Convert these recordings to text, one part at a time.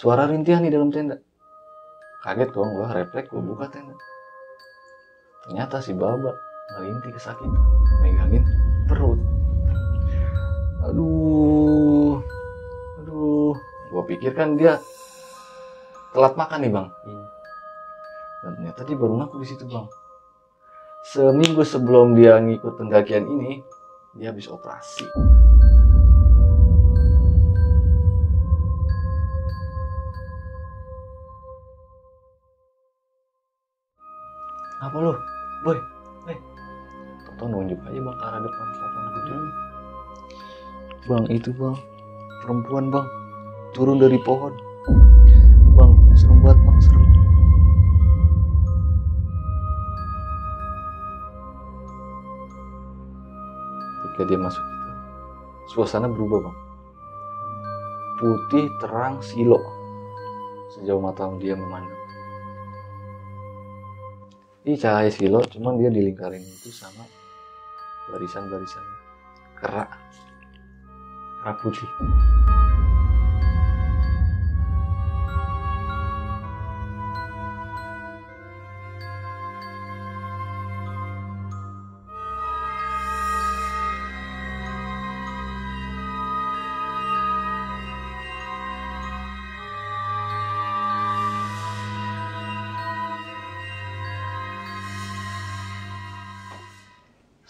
suara rintihan di dalam tenda. Kaget dong gue, refleks gue buka tenda. Ternyata si Baba ngerintih kesakitan, megangin perut. Aduh, gue pikir kan dia telat makan nih bang. Dan ternyata dia baru ngaku di situ bang. Seminggu sebelum dia ngikut pendakian ini, dia habis operasi. Apa lu? Boy, Toto nunjuk aja bang ke arah depan pohon gede. Bang, itu bang, perempuan bang, turun dari pohon. Bang, serem banget bang, serem. Ketika dia masuk itu, suasana berubah bang. Putih terang silo sejauh mata dia memandang. Ini cahaya silo, cuman dia dilingkarin itu sama barisan-barisan kera putih.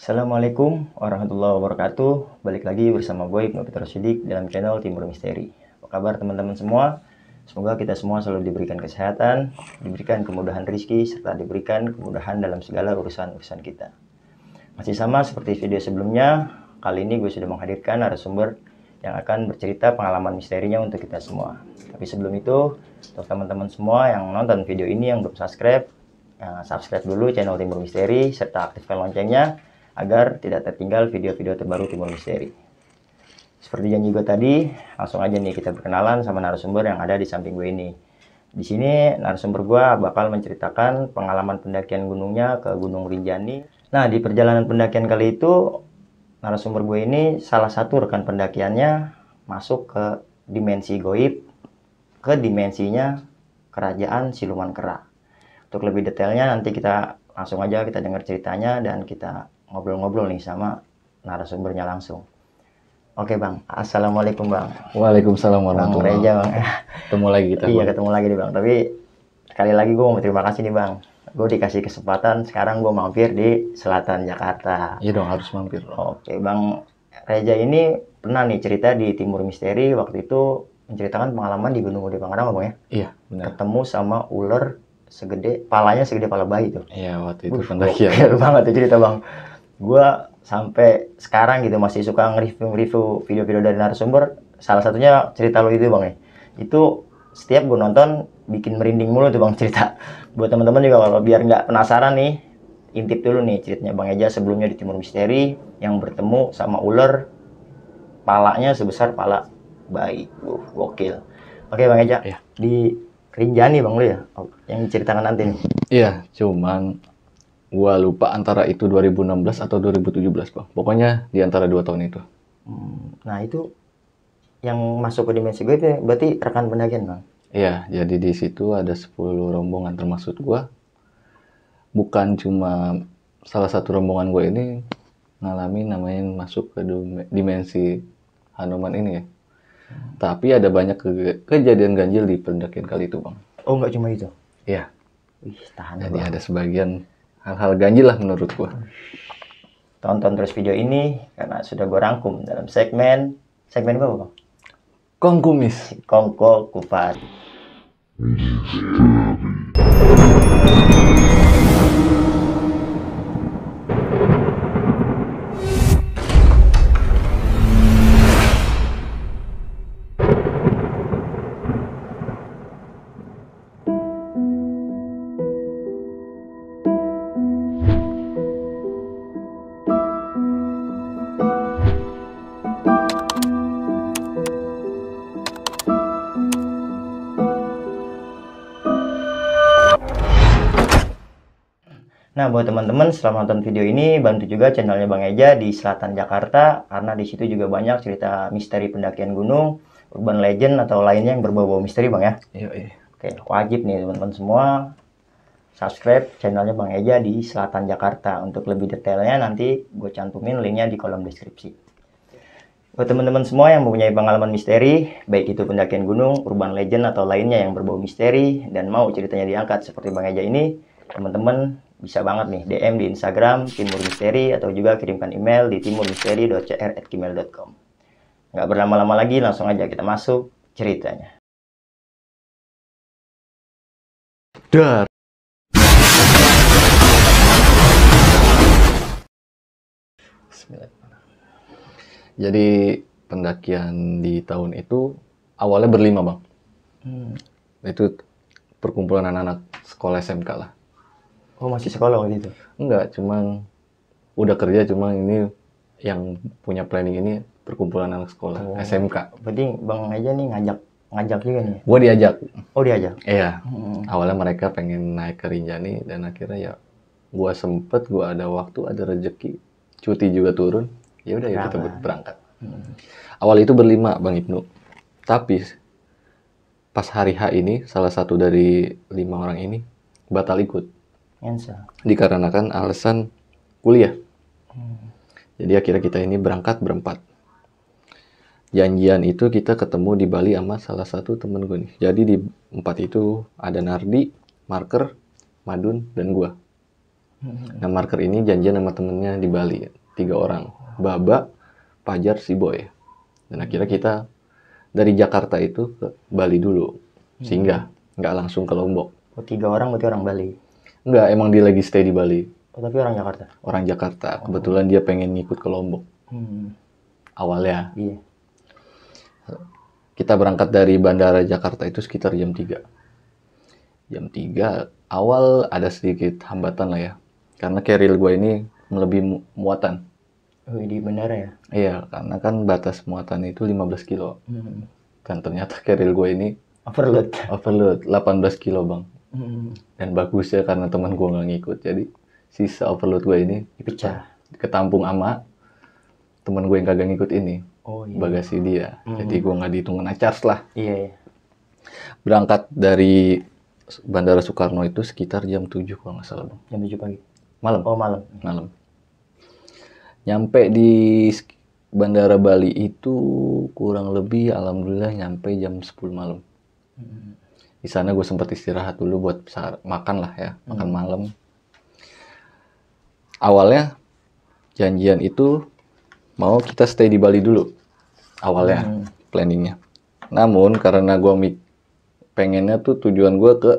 Assalamualaikum warahmatullahi wabarakatuh. Balik lagi bersama gue Ibnu Peter Sidik dalam channel Timur Misteri. Apa kabar teman-teman semua? Semoga kita semua selalu diberikan kesehatan, diberikan kemudahan rezeki, serta diberikan kemudahan dalam segala urusan-urusan kita. Masih sama seperti video sebelumnya, kali ini gue sudah menghadirkan narasumber yang akan bercerita pengalaman misterinya untuk kita semua. Tapi sebelum itu, untuk teman-teman semua yang nonton video ini yang belum subscribe, subscribe dulu channel Timur Misteri serta aktifkan loncengnya agar tidak tertinggal video-video terbaru Timur Misteri. Seperti janji gue tadi, langsung aja nih kita berkenalan sama narasumber yang ada di samping gue ini. Di sini narasumber gue bakal menceritakan pengalaman pendakian gunungnya ke Gunung Rinjani. Nah, di perjalanan pendakian kali itu, narasumber gue ini salah satu rekan pendakiannya masuk ke dimensi goib, ke dimensinya kerajaan Siluman Kera. Untuk lebih detailnya nanti kita langsung aja kita dengar ceritanya dan kita ngobrol-ngobrol nih sama narasumbernya langsung. Oke bang, assalamualaikum bang. Waalaikumsalam warahmatullahi wabarakatuh. Bang Reja bang. Ketemu lagi kita. Iya ketemu lagi nih bang. Tapi sekali lagi gue mau terima kasih nih bang. Gue dikasih kesempatan sekarang gue mampir di selatan Jakarta. Iya dong, harus mampir. Oke bang Reja ini pernah nih cerita di Timur Misteri waktu itu menceritakan pengalaman di Gunung Gede Pangrango bang ya. Iya benar. Ketemu sama ular segede, palanya segede pala bayi tuh. Iya waktu itu pendakian. Keren banget tuh cerita bang. Gue sampai sekarang gitu masih suka nge-review video-video dari narasumber. Salah satunya cerita lo itu bang ya. Itu setiap gue nonton bikin merinding mulu tuh bang cerita. Buat teman-teman juga kalau biar nggak penasaran nih, intip dulu nih ceritanya bang Eja sebelumnya di Timur Misteri yang bertemu sama ular palanya sebesar pala bayi. Gokil. Oke bang Eja, ya. Di Rinjani bang lo ya, yang diceritakan nanti nih. Iya, cuman gua lupa antara itu 2016 atau 2017 bang. Pokoknya di antara 2 tahun itu. Nah itu yang masuk ke dimensi gue itu berarti rekan pendakian bang? Iya, jadi di situ ada 10 rombongan termasuk gua. Bukan cuma salah satu rombongan gue ini ngalamin namanya masuk ke dimensi Hanuman ini ya. Tapi ada banyak kejadian ganjil di pendakian kali itu bang. Oh nggak cuma itu? Iya. Wih tahan Jadi bang. ada sebagian hal-hal ganjil lah menurut gua. Tonton terus video ini karena sudah gue rangkum dalam segmen apa bang? Kongkumis. Kongko Kupat. Nah, buat teman-teman setelah nonton video ini, bantu juga channelnya Bang Eja di Selatan Jakarta, karena di situ juga banyak cerita misteri pendakian gunung, urban legend atau lainnya yang berbau-bau misteri Bang ya. Iya. Oke, wajib nih teman-teman semua subscribe channelnya Bang Eja di Selatan Jakarta. Untuk lebih detailnya nanti gue cantumin linknya di kolom deskripsi. Buat teman-teman semua yang mempunyai pengalaman misteri, baik itu pendakian gunung, urban legend atau lainnya yang berbau misteri dan mau ceritanya diangkat seperti Bang Eja ini, teman-teman bisa banget nih DM di Instagram Timur Misteri atau juga kirimkan email di timurmisteri.cr@gmail.com. Nggak berlama-lama lagi, langsung aja kita masuk ceritanya. Dar. Jadi pendakian di tahun itu awalnya berlima Bang. Itu perkumpulan anak-anak sekolah SMK lah. Oh, masih sekolah waktu itu? Enggak, cuman udah kerja, cuma ini yang punya planning ini perkumpulan anak sekolah SMK. Berarti Bang Eja nih ngajak juga nih? Gue diajak. Oh, diajak? Iya. Awalnya mereka pengen naik ke Rinjani dan akhirnya ya gue ada waktu, ada rezeki, cuti juga turun. Ya udah ya kita berangkat. Awal itu berlima Bang Ibnu. Tapi pas hari H ini salah satu dari 5 orang ini batal ikut. Dikarenakan alasan kuliah. Jadi akhirnya kita ini berangkat berempat. Janjian itu kita ketemu di Bali sama salah satu temen gue nih. Jadi di 4 itu ada Nardi, Marker, Madun, dan gue. Nah Marker ini janjian sama temennya di Bali. 3 orang. Baba, Pajar, si Boy. Dan akhirnya kita dari Jakarta itu ke Bali dulu. Sehingga nggak langsung ke Lombok. Oh, 3 orang berarti orang Bali? Enggak, emang dia lagi stay di Bali. Oh, tapi orang Jakarta? Orang Jakarta. Kebetulan dia pengen ngikut ke Lombok. Awalnya. Iya. Kita berangkat dari Bandara Jakarta itu sekitar jam 3. Jam 3, awal ada sedikit hambatan lah ya. Karena carrier gue ini melebihi muatan. Oh, di bandara ya? Iya, karena kan batas muatan itu 15 kilo. Dan ternyata carrier gue ini overload 18 kilo Bang. Dan bagusnya karena teman gue nggak ngikut, jadi sisa overload gue ini dipecah, ketampung sama teman gue yang kagak ngikut ini. Oh, iya. Bagasi dia. Jadi gue nggak dihitung kena charge lah. Iya. Berangkat dari Bandara Soekarno itu sekitar jam 7 kalau nggak salah Bang. Jam 7 pagi? Malam. Oh, malam. Nyampe di Bandara Bali itu kurang lebih alhamdulillah nyampe jam 10 malam. Di sana gue sempat istirahat dulu buat makan lah ya, makan malam. Awalnya janjian itu mau kita stay di Bali dulu, awalnya planningnya. Namun karena gue pengennya tuh tujuan gue ke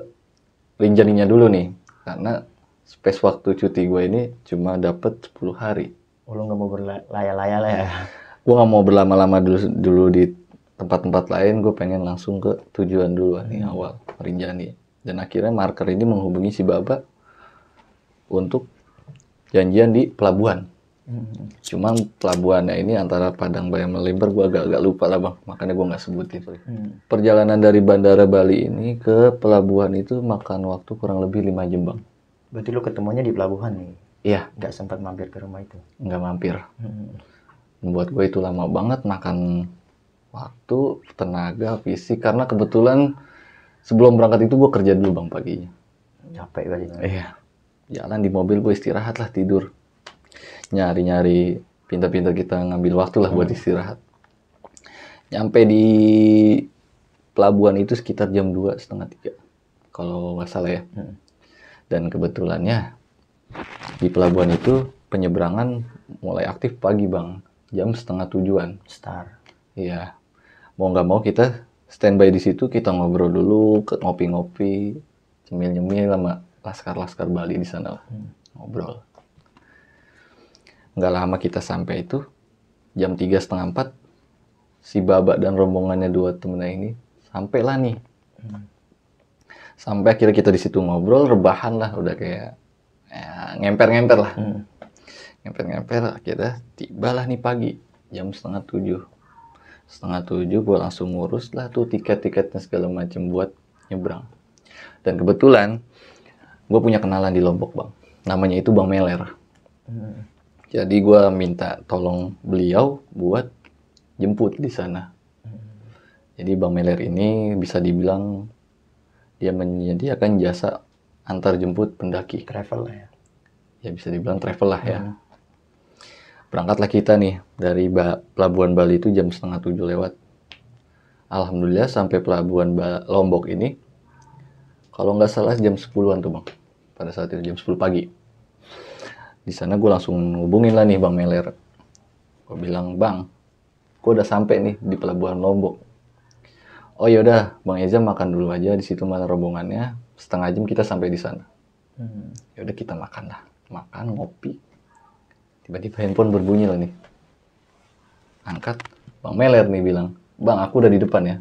Rinjaninya dulu nih, karena space waktu cuti gue ini cuma dapet 10 hari. Oh, lu nggak mau berlaya-laya lah ya? Gue nggak mau berlama-lama dulu di tempat-tempat lain, gue pengen langsung ke tujuan dulu nih awal, Rinjani. Dan akhirnya Marker ini menghubungi si Baba untuk janjian di pelabuhan. Cuman pelabuhannya ini antara Padang Bayam Lembar, gue agak lupa lah Bang, makanya gue nggak sebutin. Perjalanan dari Bandara Bali ini ke pelabuhan itu makan waktu kurang lebih 5 jam Bang. Berarti lu ketemunya di pelabuhan nih? Iya. Nggak sempat mampir ke rumah itu? Nggak mampir. Buat gue itu lama banget, makan waktu, tenaga, fisik, karena kebetulan sebelum berangkat itu gue kerja dulu Bang paginya. Capek kali. Iya. Jalan di mobil gue istirahat lah, tidur. Nyari-nyari pintar-pintar kita ngambil waktu lah buat istirahat. Nyampe di pelabuhan itu sekitar jam 2:30 kalau nggak salah ya. Dan kebetulannya di pelabuhan itu penyeberangan mulai aktif pagi Bang, jam 6:30-an. Iya. Mau nggak mau kita standby di situ, kita ngobrol dulu, ngopi-ngopi, cemil-nyemil sama laskar-laskar Bali di sana lah. Ngobrol. Nggak lama kita sampai itu, jam 3:30, si Baba dan rombongannya 2 temennya ini sampailah nih. Sampai akhirnya kita di situ ngobrol, rebahan lah, udah kayak ya, ngemper-ngemper lah. Ngemper-ngemper, akhirnya tibalah nih pagi, jam 6:30. 6:30 gue langsung ngurus lah tuh tiket-tiketnya segala macam buat nyebrang. Dan kebetulan gue punya kenalan di Lombok Bang, namanya itu Bang Meler. Jadi gue minta tolong beliau buat jemput di sana. Jadi Bang Meler ini bisa dibilang dia menyediakan jasa antar jemput pendaki. Travel lah ya. Ya bisa dibilang travel lah ya. Berangkatlah kita nih dari Pelabuhan Bali itu jam 6:30 lewat. Alhamdulillah sampai Pelabuhan Lombok ini, kalau nggak salah jam 10-an tuh Bang. Pada saat itu jam 10 pagi. Di sana gue langsung hubungin lah nih Bang Meler. Gue bilang, Bang, gue udah sampai nih di Pelabuhan Lombok. Oh yaudah, Bang Eza makan dulu aja di situ mana rombongannya. Setengah jam kita sampai di sana. Yaudah kita makan lah, makan ngopi. Tiba-tiba handphone berbunyi lah nih. Angkat, Bang Meler nih bilang, Bang aku udah di depan ya.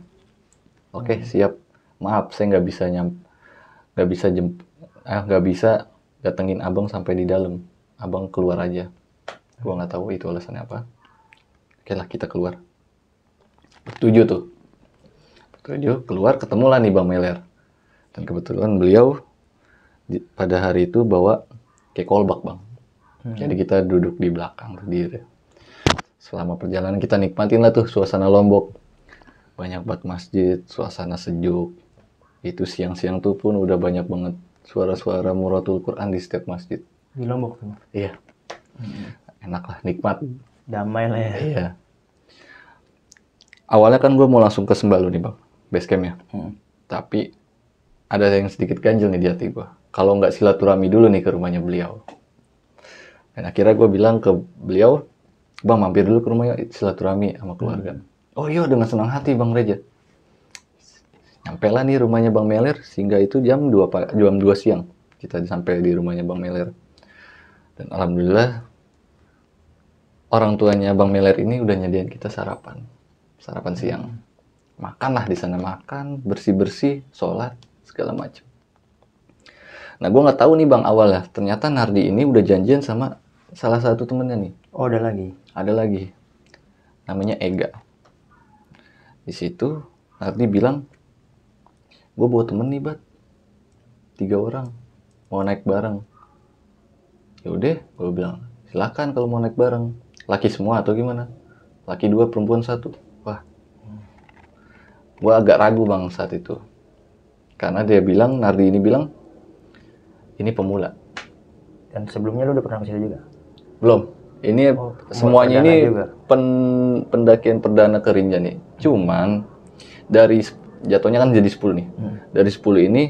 Oke siap. Maaf saya nggak bisa datengin abang sampai di dalam. Abang keluar aja. Gua nggak tahu itu alasannya apa. Oke lah kita keluar. Bertujuh tuh. Keluar ketemulah nih Bang Meler. Dan kebetulan beliau pada hari itu bawa kekolbak Bang. Jadi kita duduk di belakang berdiri. Selama perjalanan kita nikmatin lah tuh suasana Lombok. Banyak banget masjid, suasana sejuk. Itu siang-siang tuh pun udah banyak banget suara-suara muratul Quran di setiap masjid. Di Lombok tuh. Iya. Enak lah, nikmat. Damai lah ya. Iya. Awalnya kan gue mau langsung ke Sembalu nih Bang, base campnya. Tapi ada yang sedikit ganjil nih di hati gue. Kalau nggak silaturahmi dulu nih ke rumahnya beliau. Dan akhirnya gue bilang ke beliau, Bang mampir dulu ke rumahnya silaturahmi sama keluarga. Oh iya dengan senang hati Bang Reja. Nyampe lah nih rumahnya Bang Meler, sehingga itu jam 2 siang. Kita sampai di rumahnya Bang Meler. Dan alhamdulillah, orang tuanya Bang Meler ini udah nyediain kita sarapan siang. Makanlah di sana, makan, bersih-bersih, sholat, segala macam. Nah gue nggak tahu nih Bang awalnya, ternyata Nardi ini udah janjian sama salah satu temennya nih. Oh ada lagi? Ada lagi, namanya Ega. Di situ Nardi bilang, gue bawa temen nih Bat, 3 orang, mau naik bareng. Yaudah, gue bilang, silakan kalau mau naik bareng. Laki semua atau gimana? Laki 2, perempuan 1. Wah, gue agak ragu Bang saat itu. Karena dia bilang, Nardi ini bilang, ini pemula. Dan sebelumnya lu udah pernah ke situ juga? Belum. Ini semuanya ini juga. Pendakian perdana ke Rinjani. Cuman dari jatuhnya kan jadi 10 nih. Dari 10 ini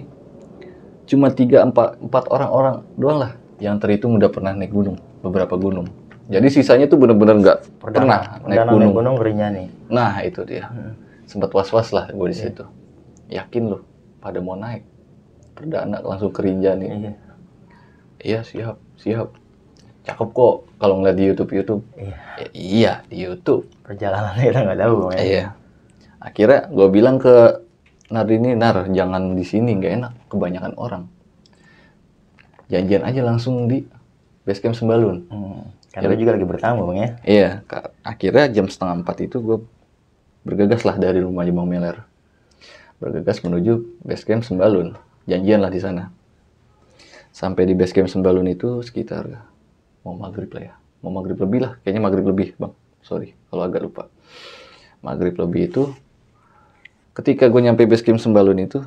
cuma 3-4 orang doang lah yang terhitung udah pernah naik gunung, beberapa gunung. Jadi sisanya tuh bener-bener nggak pernah naik gunung. Rinjani. Nah itu dia. Sempat was-was lah gue di situ. Yakin loh pada mau naik perdana langsung ke Rinjani. Iya siap. Cakep kok kalau ngeliat di YouTube. Iya di YouTube. Perjalanan kita nggak tahu ya. Iya. Akhirnya gue bilang ke Nardi ini, Nar jangan di sini nggak enak, kebanyakan orang. Janjian aja langsung di basecamp Sembalun. Karena gue juga lagi bertamu Bang ya. Iya. Akhirnya jam 3:30 itu gue bergegas lah dari rumah Bang Meler. Bergegas menuju basecamp Sembalun. Janjian lah di sana. Sampai di basecamp Sembalun itu sekitar mau maghrib lah ya. Mau maghrib lebih lah. Kayaknya maghrib lebih Bang. Sorry kalau agak lupa. Maghrib lebih itu ketika gue nyampe basecamp Sembalun itu,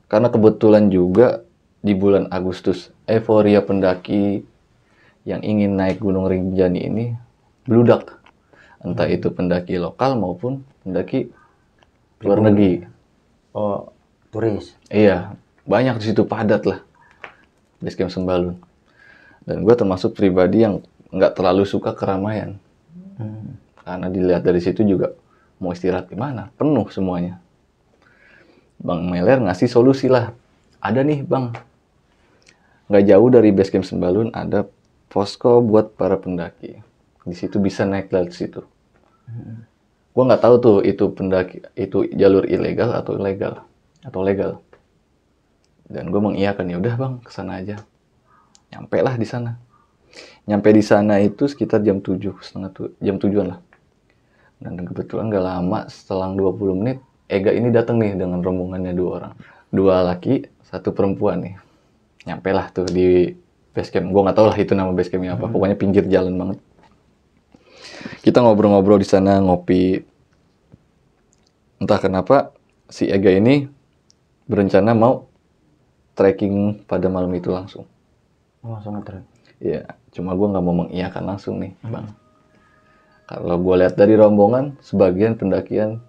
karena kebetulan juga di bulan Agustus euforia pendaki yang ingin naik Gunung Rinjani ini bludak. Entah itu pendaki lokal maupun pendaki luar negeri. Oh, turis. Iya, banyak di situ padat lah basecamp Sembalun. Dan gue termasuk pribadi yang nggak terlalu suka keramaian. Karena dilihat dari situ juga mau istirahat di mana, penuh semuanya. Bang Meler ngasih solusi lah. Ada nih Bang, nggak jauh dari basecamp Sembalun ada posko buat para pendaki. Di situ bisa naik dari situ. Gue nggak tahu tuh itu pendaki itu jalur ilegal atau legal. Dan gue mengiyakan, ya udah Bang, kesana aja. Nyampe lah di sana. Nyampe di sana itu sekitar jam 7:30 lah. Dan kebetulan gak lama, setelah 20 menit, Ega ini datang nih dengan rombongannya 2 orang. 2 laki, 1 perempuan nih. Nyampe lah tuh di basecamp. Gue nggak tahu lah itu nama basecampnya apa. Pokoknya pinggir jalan banget. Kita ngobrol-ngobrol di sana, ngopi. entah kenapa si Ega ini berencana mau trekking pada malam itu langsung. Langsung ngetrek. Iya, cuma gue nggak mau mengiyakan langsung nih, Bang. Kalau gue lihat dari rombongan, sebagian pendakian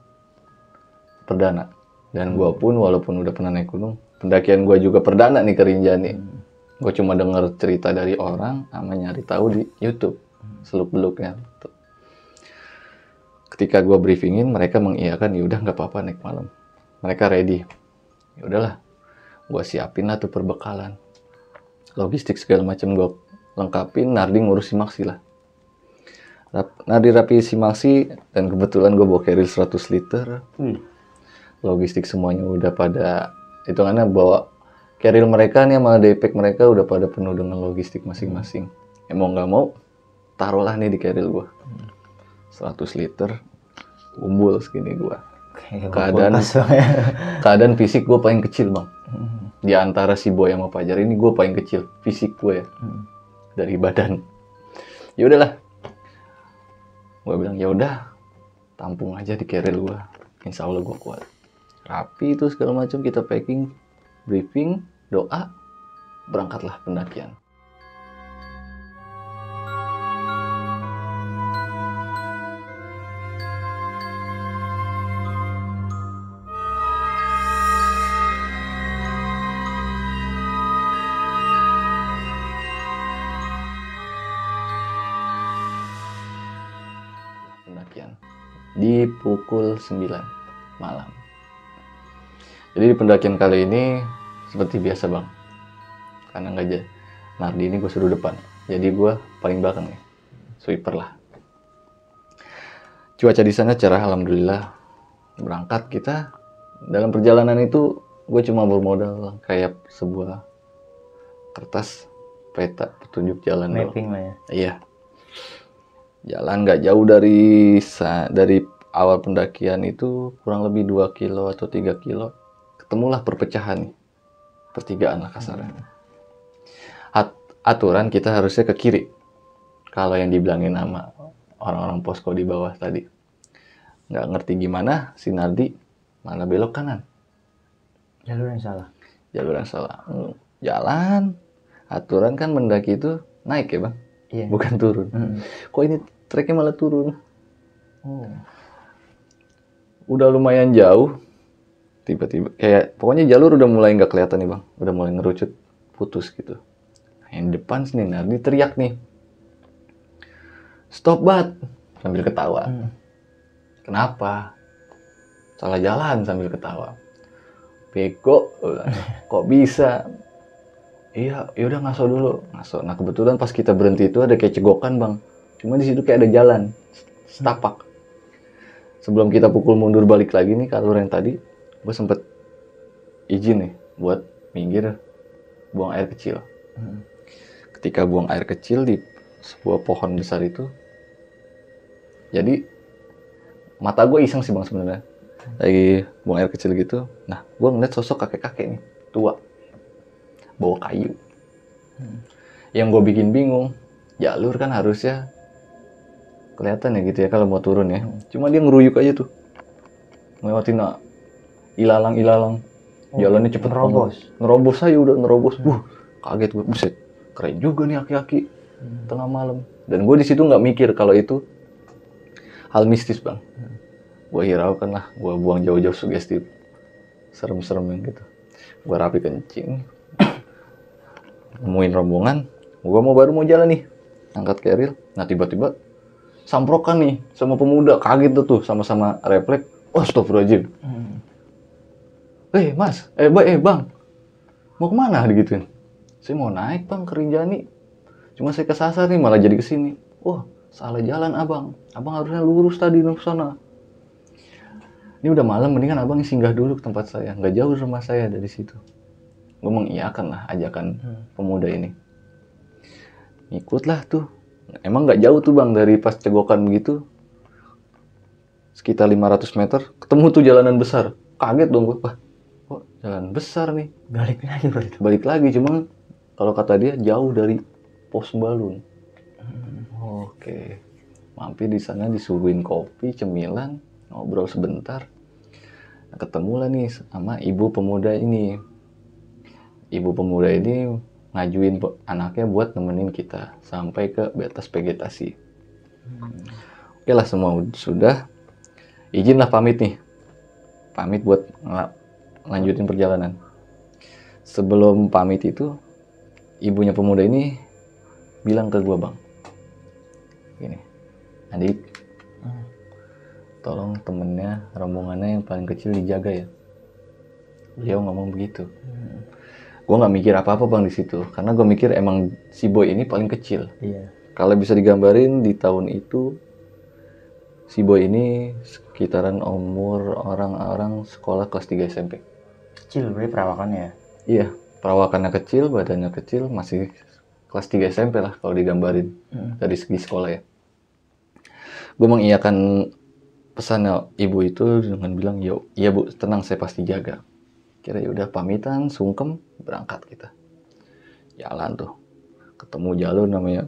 perdana. Dan gue pun walaupun udah pernah naik gunung, pendakian gue juga perdana nih ke Rinjani. Gue cuma denger cerita dari orang, sama nyari tahu di YouTube, seluk-beluknya. Ketika gue briefingin, mereka mengiyakan, ya udah nggak apa-apa naik malam. Mereka ready. Ya udahlah, gue siapin lah tuh perbekalan, logistik segala macam gue lengkapin. Nardi ngurus Simaksi lah. Nardi rapi Simaksi, dan kebetulan gue bawa carrier 100 liter. Logistik semuanya udah pada, hitungannya bawa carrier mereka nih sama daypack mereka udah pada penuh dengan logistik masing-masing. Ya mau nggak mau, taruhlah nih di carrier gue. 100 liter, umbul segini gue. Keadaan fisik gue paling kecil, Bang. Di antara si Boy sama Fajar ini gue paling kecil fisik gue ya, dari badan. Ya udahlah, gue bilang ya udah, tampung aja di carrier gue, insya Allah gue kuat. Rapi itu segala macam, kita packing, briefing, doa, berangkatlah pendakian. Di pukul 9 malam. Jadi di pendakian kali ini seperti biasa, Bang. Karena nggak jadi Nardi ini gue suruh depan, jadi gue paling belakang nih, sweeper lah. Cuaca di sana cerah, alhamdulillah. Berangkat kita, dalam perjalanan itu gue cuma bermodal kayak sebuah kertas peta petunjuk jalan. Mapping lah ya. Iya. Jalan nggak jauh dari awal pendakian itu, kurang lebih 2 kilo atau 3 kilo. Ketemulah perpecahan nih. Pertigaan lah kasarnya. Aturan kita harusnya ke kiri. Kalau yang dibilangin sama orang-orang posko di bawah tadi. Nggak ngerti gimana, si Nardi malah belok kanan. Jalur yang salah. Jalan. Aturan kan mendaki itu naik ya, Bang? Iya. Bukan turun. Kok ini treknya malah turun? Udah lumayan jauh, tiba-tiba kayak pokoknya jalur udah mulai nggak kelihatan nih, Bang. Udah mulai ngerucut, putus gitu. Yang depan sini Nardi teriak nih, stop bat, sambil ketawa. Kenapa? Salah jalan, sambil ketawa. Bego, kok bisa? Iya, yaudah ngaso dulu. Ngaso. Nah kebetulan pas kita berhenti itu ada kayak cegokan, Bang. Cuma di situ kayak ada jalan, setapak. Sebelum kita pukul mundur balik lagi nih ke alur yang tadi, gue sempet izin nih buat minggir, buang air kecil. Ketika buang air kecil di sebuah pohon besar itu, jadi mata gue iseng sih, Bang, sebenarnya. Lagi buang air kecil gitu, nah gue ngeliat sosok kakek-kakek nih, tua, bawa kayu. Yang gue bikin bingung, jalur kan harusnya kelihatan ya gitu ya kalau mau turun ya. Cuma dia ngeruyuk aja tuh, ngelewatin ilalang. Jalannya cepet nerobos aja, udah nerobos. Kaget gue, buset, keren juga nih aki-aki tengah malam. Dan gue di situ nggak mikir kalau itu hal mistis, Bang. Gue hiraukan lah, gue buang jauh-jauh sugestif, serem-serem yang gitu. Gue rapi kencing, nemuin rombongan, gue baru mau jalan nih, angkat carrier. Nah tiba-tiba samprokan nih sama pemuda, kaget tuh sama-sama refleks. Oh, astagfirullahaladzim. Mas, bang, mau kemana digituin? Saya mau naik, Bang, ke Rinjani. Cuma saya kesasar nih, malah jadi kesini. Wah, salah jalan, Abang. Abang harusnya lurus tadi ke sana. Ini udah malam, mendingan Abang singgah dulu ke tempat saya. Nggak jauh rumah saya dari situ. Gue mengiyakan lah ajakan pemuda ini. Ikutlah tuh. Emang nggak jauh tuh, Bang, dari pas cegokan begitu. Sekitar 500 meter, ketemu tuh jalanan besar. Kaget dong gue, wah, kok jalan besar nih. Balik lagi, cuma kalau kata dia jauh dari pos Sembalun. Oke. Mampir di sana, disuguhin kopi, cemilan, ngobrol sebentar. Nah, ketemulah nih sama ibu pemuda ini. Ibu pemuda ini ngajuin anaknya buat nemenin kita sampai ke batas vegetasi. Oke lah, semua sudah, izinlah pamit nih. Pamit buat lanjutin perjalanan. Sebelum pamit itu, ibunya pemuda ini bilang ke gue, Bang, gini, adik, tolong temennya, rombongannya yang paling kecil dijaga ya. Beliau ngomong begitu. Gue nggak mikir apa-apa, Bang, di situ, karena gue mikir emang si boy ini paling kecil. Iya. Kalau bisa digambarin di tahun itu, si boy ini sekitaran umur orang-orang sekolah kelas 3 SMP. Kecil berarti perawakannya ya? Iya, perawakannya kecil, badannya kecil, masih kelas 3 SMP lah kalau digambarin dari segi sekolah ya. Gue mengiyakan pesannya ibu itu dengan bilang, iya bu, tenang, saya pasti jaga. Kira ya udah pamitan, sungkem, berangkat kita. Jalan tuh, ketemu jalur namanya,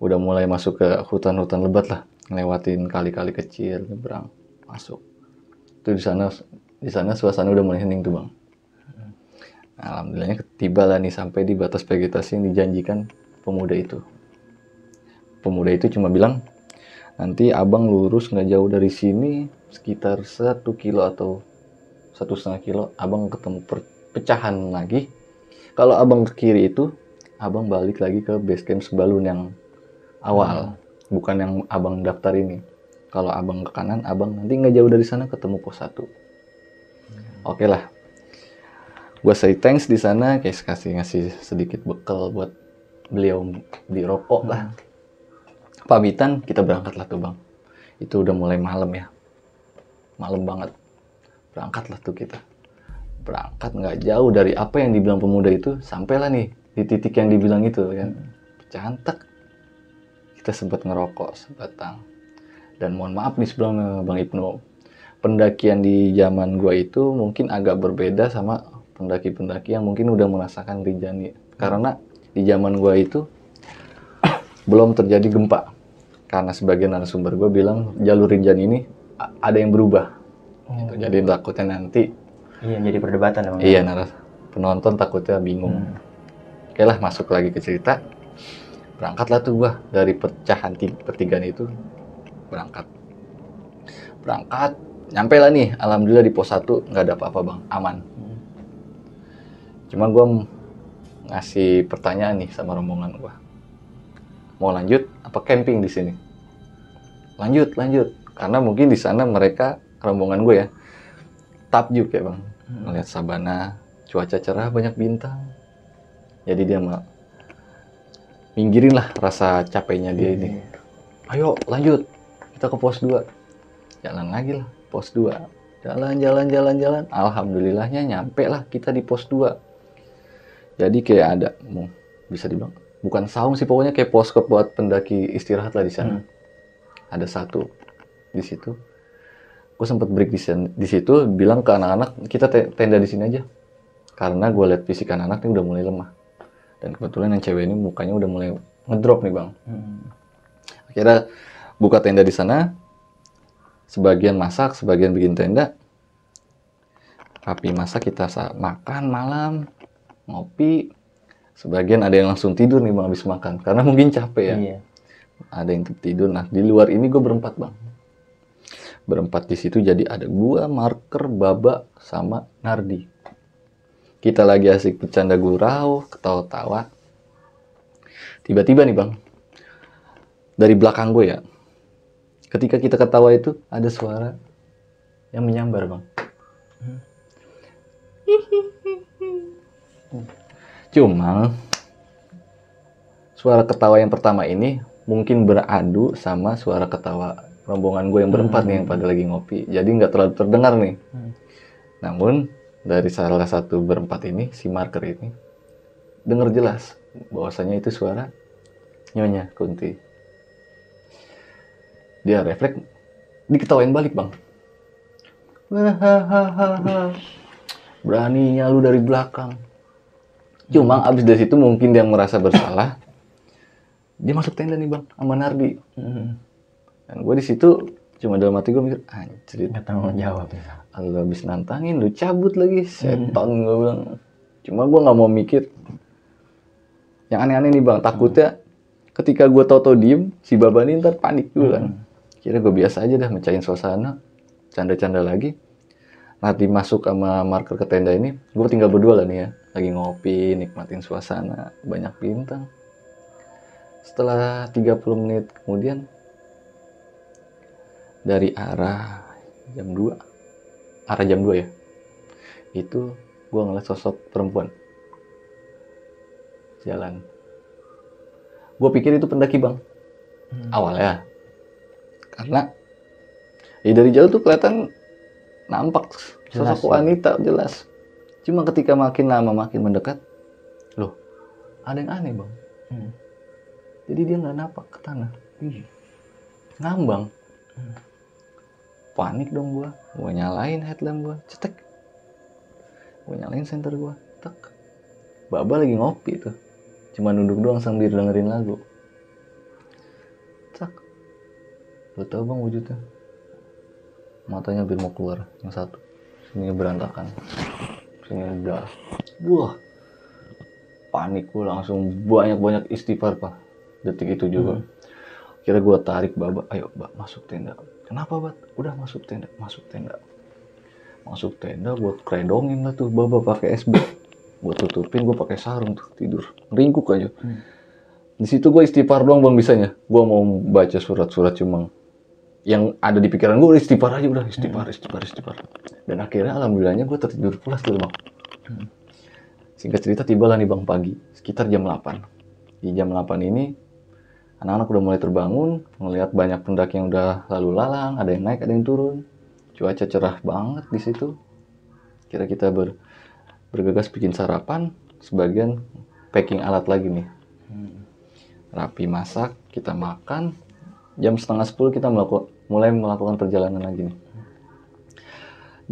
udah mulai masuk ke hutan-hutan lebat lah, ngelewatin kali-kali kecil, nyebrang, masuk. Itu di sana suasana udah mulai hening tuh, Bang. Nah, alhamdulillahnya tiba lah nih sampai di batas vegetasi yang dijanjikan pemuda itu. Pemuda itu cuma bilang, nanti abang lurus nggak jauh dari sini, sekitar 1 kilo atau 1,5 kilo, abang ketemu pecahan lagi. Kalau abang ke kiri itu, abang balik lagi ke base camp Sebalun yang awal, bukan yang abang daftar ini. Kalau abang ke kanan, abang nanti nggak jauh dari sana ketemu pos 1. Oke lah. Gue say thanks di sana, kayak ngasih sedikit bekal buat beliau beli rokok lah. Pamitan, kita berangkat lah tuh, Bang. Itu udah mulai malam ya, malam banget. Berangkat lah tuh kita. Berangkat nggak jauh dari apa yang dibilang pemuda itu, sampailah nih di titik yang dibilang itu kan. Cantik. Kita sempat ngerokok sebatang. Dan mohon maaf nih sebelumnya, Bang Ibnu, pendakian di zaman gua itu mungkin agak berbeda sama pendaki-pendaki yang mungkin udah merasakan Rinjani. Karena di zaman gua itu belum terjadi gempa. Karena sebagian narasumber gua bilang jalur Rinjani ini ada yang berubah. Gitu. Jadi takutnya nanti jadi perdebatan emang. Iya, penonton takutnya bingung. Oke lah, masuk lagi ke cerita. Berangkatlah tuh gua dari pecahan pertigaan itu, berangkat, nyampe lah nih, alhamdulillah di pos 1 nggak ada apa-apa, Bang, aman. Cuma gue ngasih pertanyaan nih sama rombongan gue, mau lanjut apa camping di sini? Lanjut, karena mungkin di sana mereka, rombongan gue ya, takjub ya, Bang, melihat sabana, cuaca cerah, banyak bintang. Jadi dia minggirin lah rasa capeknya dia ini. Ayo lanjut, kita ke pos 2. Jalan lagi lah, pos 2. Jalan. Alhamdulillahnya nyampe lah kita di pos 2. Jadi kayak ada, bisa dibilang, bukan saung sih, pokoknya kayak posko buat pendaki istirahat lah di sana. Ada satu di situ. Gue sempat break di situ, bilang ke anak-anak, kita tenda di sini aja. Karena gue lihat fisik anak-anak ini udah mulai lemah. Dan kebetulan yang cewek ini mukanya udah mulai ngedrop nih, Bang. Akhirnya buka tenda di sana. Sebagian masak, sebagian bikin tenda. Rapi masak, kita makan malam, ngopi. Sebagian ada yang langsung tidur nih, Bang, habis makan. Karena mungkin capek ya. Iya. Ada yang tidur. Nah, di luar ini gue berempat, Bang. Berempat di situ, jadi ada gua, Marker, Baba, sama Nardi. Kita lagi asik bercanda gurau, ketawa-tawa. Tiba-tiba nih, Bang, dari belakang gue ya, ketika kita ketawa itu ada suara yang menyambar, Bang. Cuma suara ketawa yang pertama ini mungkin beradu sama suara ketawa rombongan gue yang berempat nih yang pada lagi ngopi. Jadi nggak terlalu terdengar nih. Namun dari salah satu berempat ini, si Marker ini dengar jelas bahwasanya itu suara Nyonya Kunti. Dia refleks, diketawain balik, Bang. Beraninya lu dari belakang. Cuma abis dari situ mungkin dia merasa bersalah. Dia masuk tenda nih, Bang, sama Nardi. Dan gue di situ Cuma dalam hati gue mikir, anjir, Nggak tanggung jawab ya. lu habis nantangin, lu cabut lagi, setan gue bilang. Cuma gue nggak mau mikir yang aneh-aneh nih bang. Takutnya ketika gue tau-tau diem, si Baba ini ntar panik dulu kan. Kira gue biasa aja dah, mecahin suasana, canda-canda lagi. Nanti masuk sama marker ke tenda ini, gue tinggal berdua lah nih ya, lagi ngopi, nikmatin suasana, banyak bintang. Setelah 30 menit kemudian, dari arah jam 2 ya, itu gue ngeliat sosok perempuan jalan. Gue pikir itu pendaki bang, awalnya, karena dari jauh tuh kelihatan nampak Jelas, sosok wanita jelas. Cuma ketika makin lama makin mendekat, loh, ada yang aneh bang. Jadi dia nggak napak ke tanah, ngambang. Panik dong gua nyalain headlamp gua, cetek. Gua nyalain senter gua, tek. Baba lagi ngopi tuh, cuma duduk doang sambil dengerin lagu. Cak, lo tau bang wujudnya? Matanya hampir mau keluar, yang satu, sini berantakan, sini udah, wah, panik gua langsung banyak istighfar pak. Detik itu juga, kira gua tarik Baba, ayo Bab masuk tenda. Kenapa Bat? Udah masuk tenda. Masuk tenda, gue kredongin lah tuh Baba pakai SB. Gue tutupin, gue pakai sarung tuh tidur, ringkuk aja. Di situ gue istighfar doang bang bisanya. Gue mau baca surat-surat cuma yang ada di pikiran gue istighfar aja udah, istighfar. Dan akhirnya alhamdulillahnya gue tertidur pulas tuh bang. Singkat cerita tibalah nih bang pagi, sekitar jam 8. Di jam 8 ini anak-anak udah mulai terbangun, ngelihat banyak pendaki yang udah lalu lalang, ada yang naik, ada yang turun. Cuaca cerah banget di situ. Kira kita bergegas bikin sarapan, sebagian packing alat lagi nih. Rapi masak, kita makan. Jam 9:30 kita mulai melakukan perjalanan lagi nih.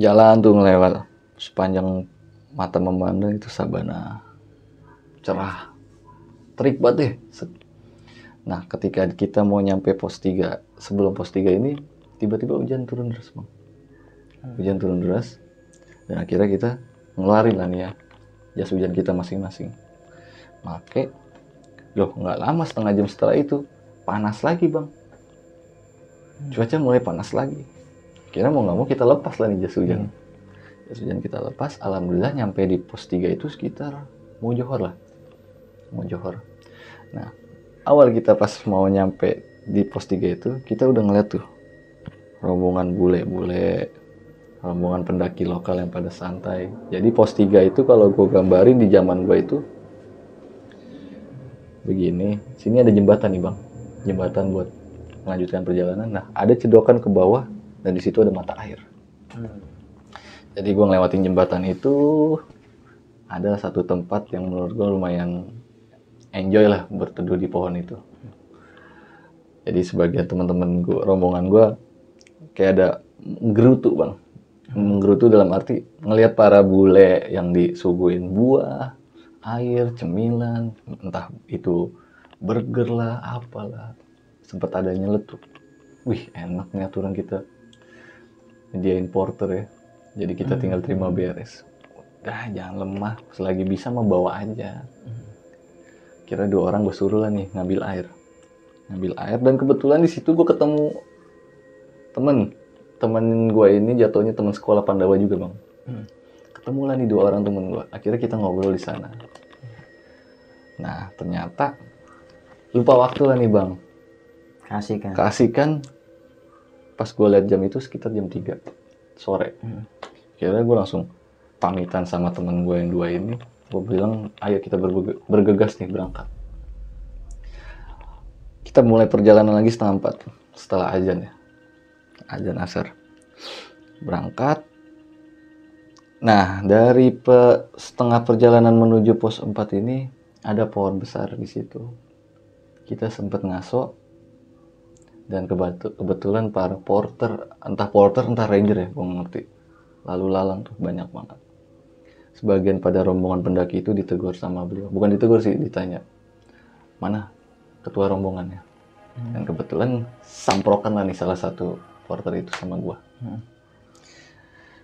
Jalan tuh ngelewat sepanjang mata memandang itu sabana cerah, terik banget deh. Nah, ketika kita mau nyampe pos 3, sebelum pos 3 ini, tiba-tiba hujan turun deras, Bang. Hujan turun deras, dan akhirnya kita ngeluarin lah nih ya, jas hujan kita masing-masing. Make, loh nggak lama, setengah jam setelah itu, panas lagi, Bang. Cuaca mulai panas lagi. Kira mau nggak mau kita lepas lah nih jas hujan. Jas hujan kita lepas, alhamdulillah nyampe di pos 3 itu sekitar mau johor lah. Mau johor. Nah, awal kita pas mau nyampe di pos 3 itu, kita udah ngeliat tuh rombongan bule-bule, rombongan pendaki lokal yang pada santai. Jadi pos 3 itu kalau gue gambarin di zaman gue itu begini, sini ada jembatan nih bang, jembatan buat melanjutkan perjalanan. Nah, ada cedokan ke bawah dan di situ ada mata air. Jadi gue ngelewatin jembatan itu, ada satu tempat yang menurut gue lumayan enjoy lah berteduh di pohon itu. Jadi sebagian teman-teman gue, rombongan gue, kayak ada gerutu bang. Menggerutu dalam arti ngelihat para bule yang disuguhin buah, air, cemilan, entah itu burger lah, apalah. Sempat ada nyeletuk. Wih, enak nih aturan kita nyediain porter ya. Jadi kita tinggal terima beres. Udah, jangan lemah. Selagi bisa mah bawa aja. Kira 2 orang gue suruh lah nih ngambil air. Ngambil air, dan kebetulan di situ gue ketemu temen gue ini jatuhnya teman sekolah Pandawa juga bang. Ketemu lah nih 2 orang temen gue. Akhirnya kita ngobrol di sana. Nah ternyata lupa waktu lah nih bang. Kasihkan pas gue lihat jam itu sekitar jam 3 sore. Akhirnya gue langsung pamitan sama temen gue yang 2 ini. Gue bilang, ayo kita bergegas nih berangkat. Kita mulai perjalanan lagi 3:30 setelah azan ya. Azan asar. Berangkat. Nah, dari setengah perjalanan menuju pos 4 ini ada pohon besar di situ. Kita sempat ngaso, dan kebetulan para porter entah ranger ya, gue ngerti. Lalu lalang tuh banyak banget. Sebagian pada rombongan pendaki itu ditegur sama beliau. Bukan ditegur sih, ditanya, mana ketua rombongannya. Dan kebetulan samprokan lah nih salah satu porter itu sama gua.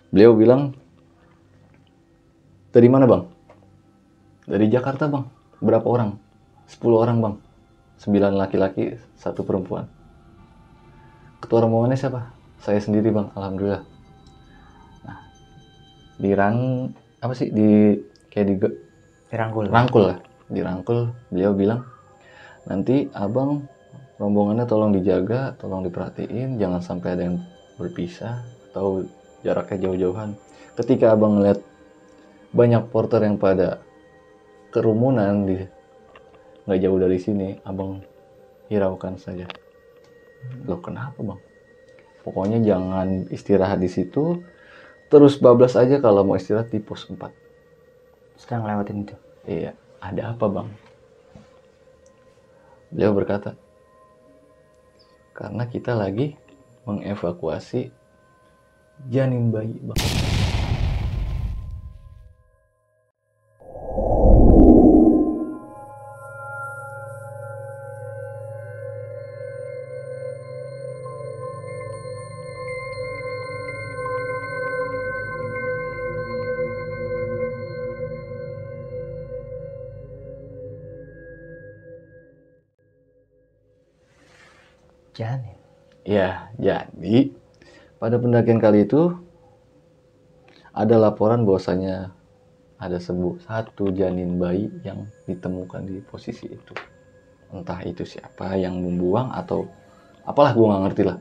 Beliau bilang, dari mana bang? Dari Jakarta bang. Berapa orang? 10 orang bang. 9 laki-laki, 1 perempuan. Ketua rombongannya siapa? Saya sendiri bang, alhamdulillah. Nah, rangkul lah. Dirangkul, beliau bilang, nanti abang rombongannya tolong dijaga, tolong diperhatiin, jangan sampai ada yang berpisah atau jaraknya jauh-jauhan. Ketika abang ngeliat banyak porter yang pada kerumunan nggak jauh dari sini, abang hiraukan saja. Loh kenapa bang? Pokoknya jangan istirahat di situ, terus bablas aja kalau mau istirahat di pos 4. Sekarang lewatin itu. Iya, ada apa bang? Beliau berkata, karena kita lagi mengevakuasi janin bayi bang. Janin. Ya, jadi pada pendakian kali itu ada laporan bahwasanya ada satu janin bayi yang ditemukan di posisi itu. Entah itu siapa yang membuang atau apalah, gue nggak ngerti lah.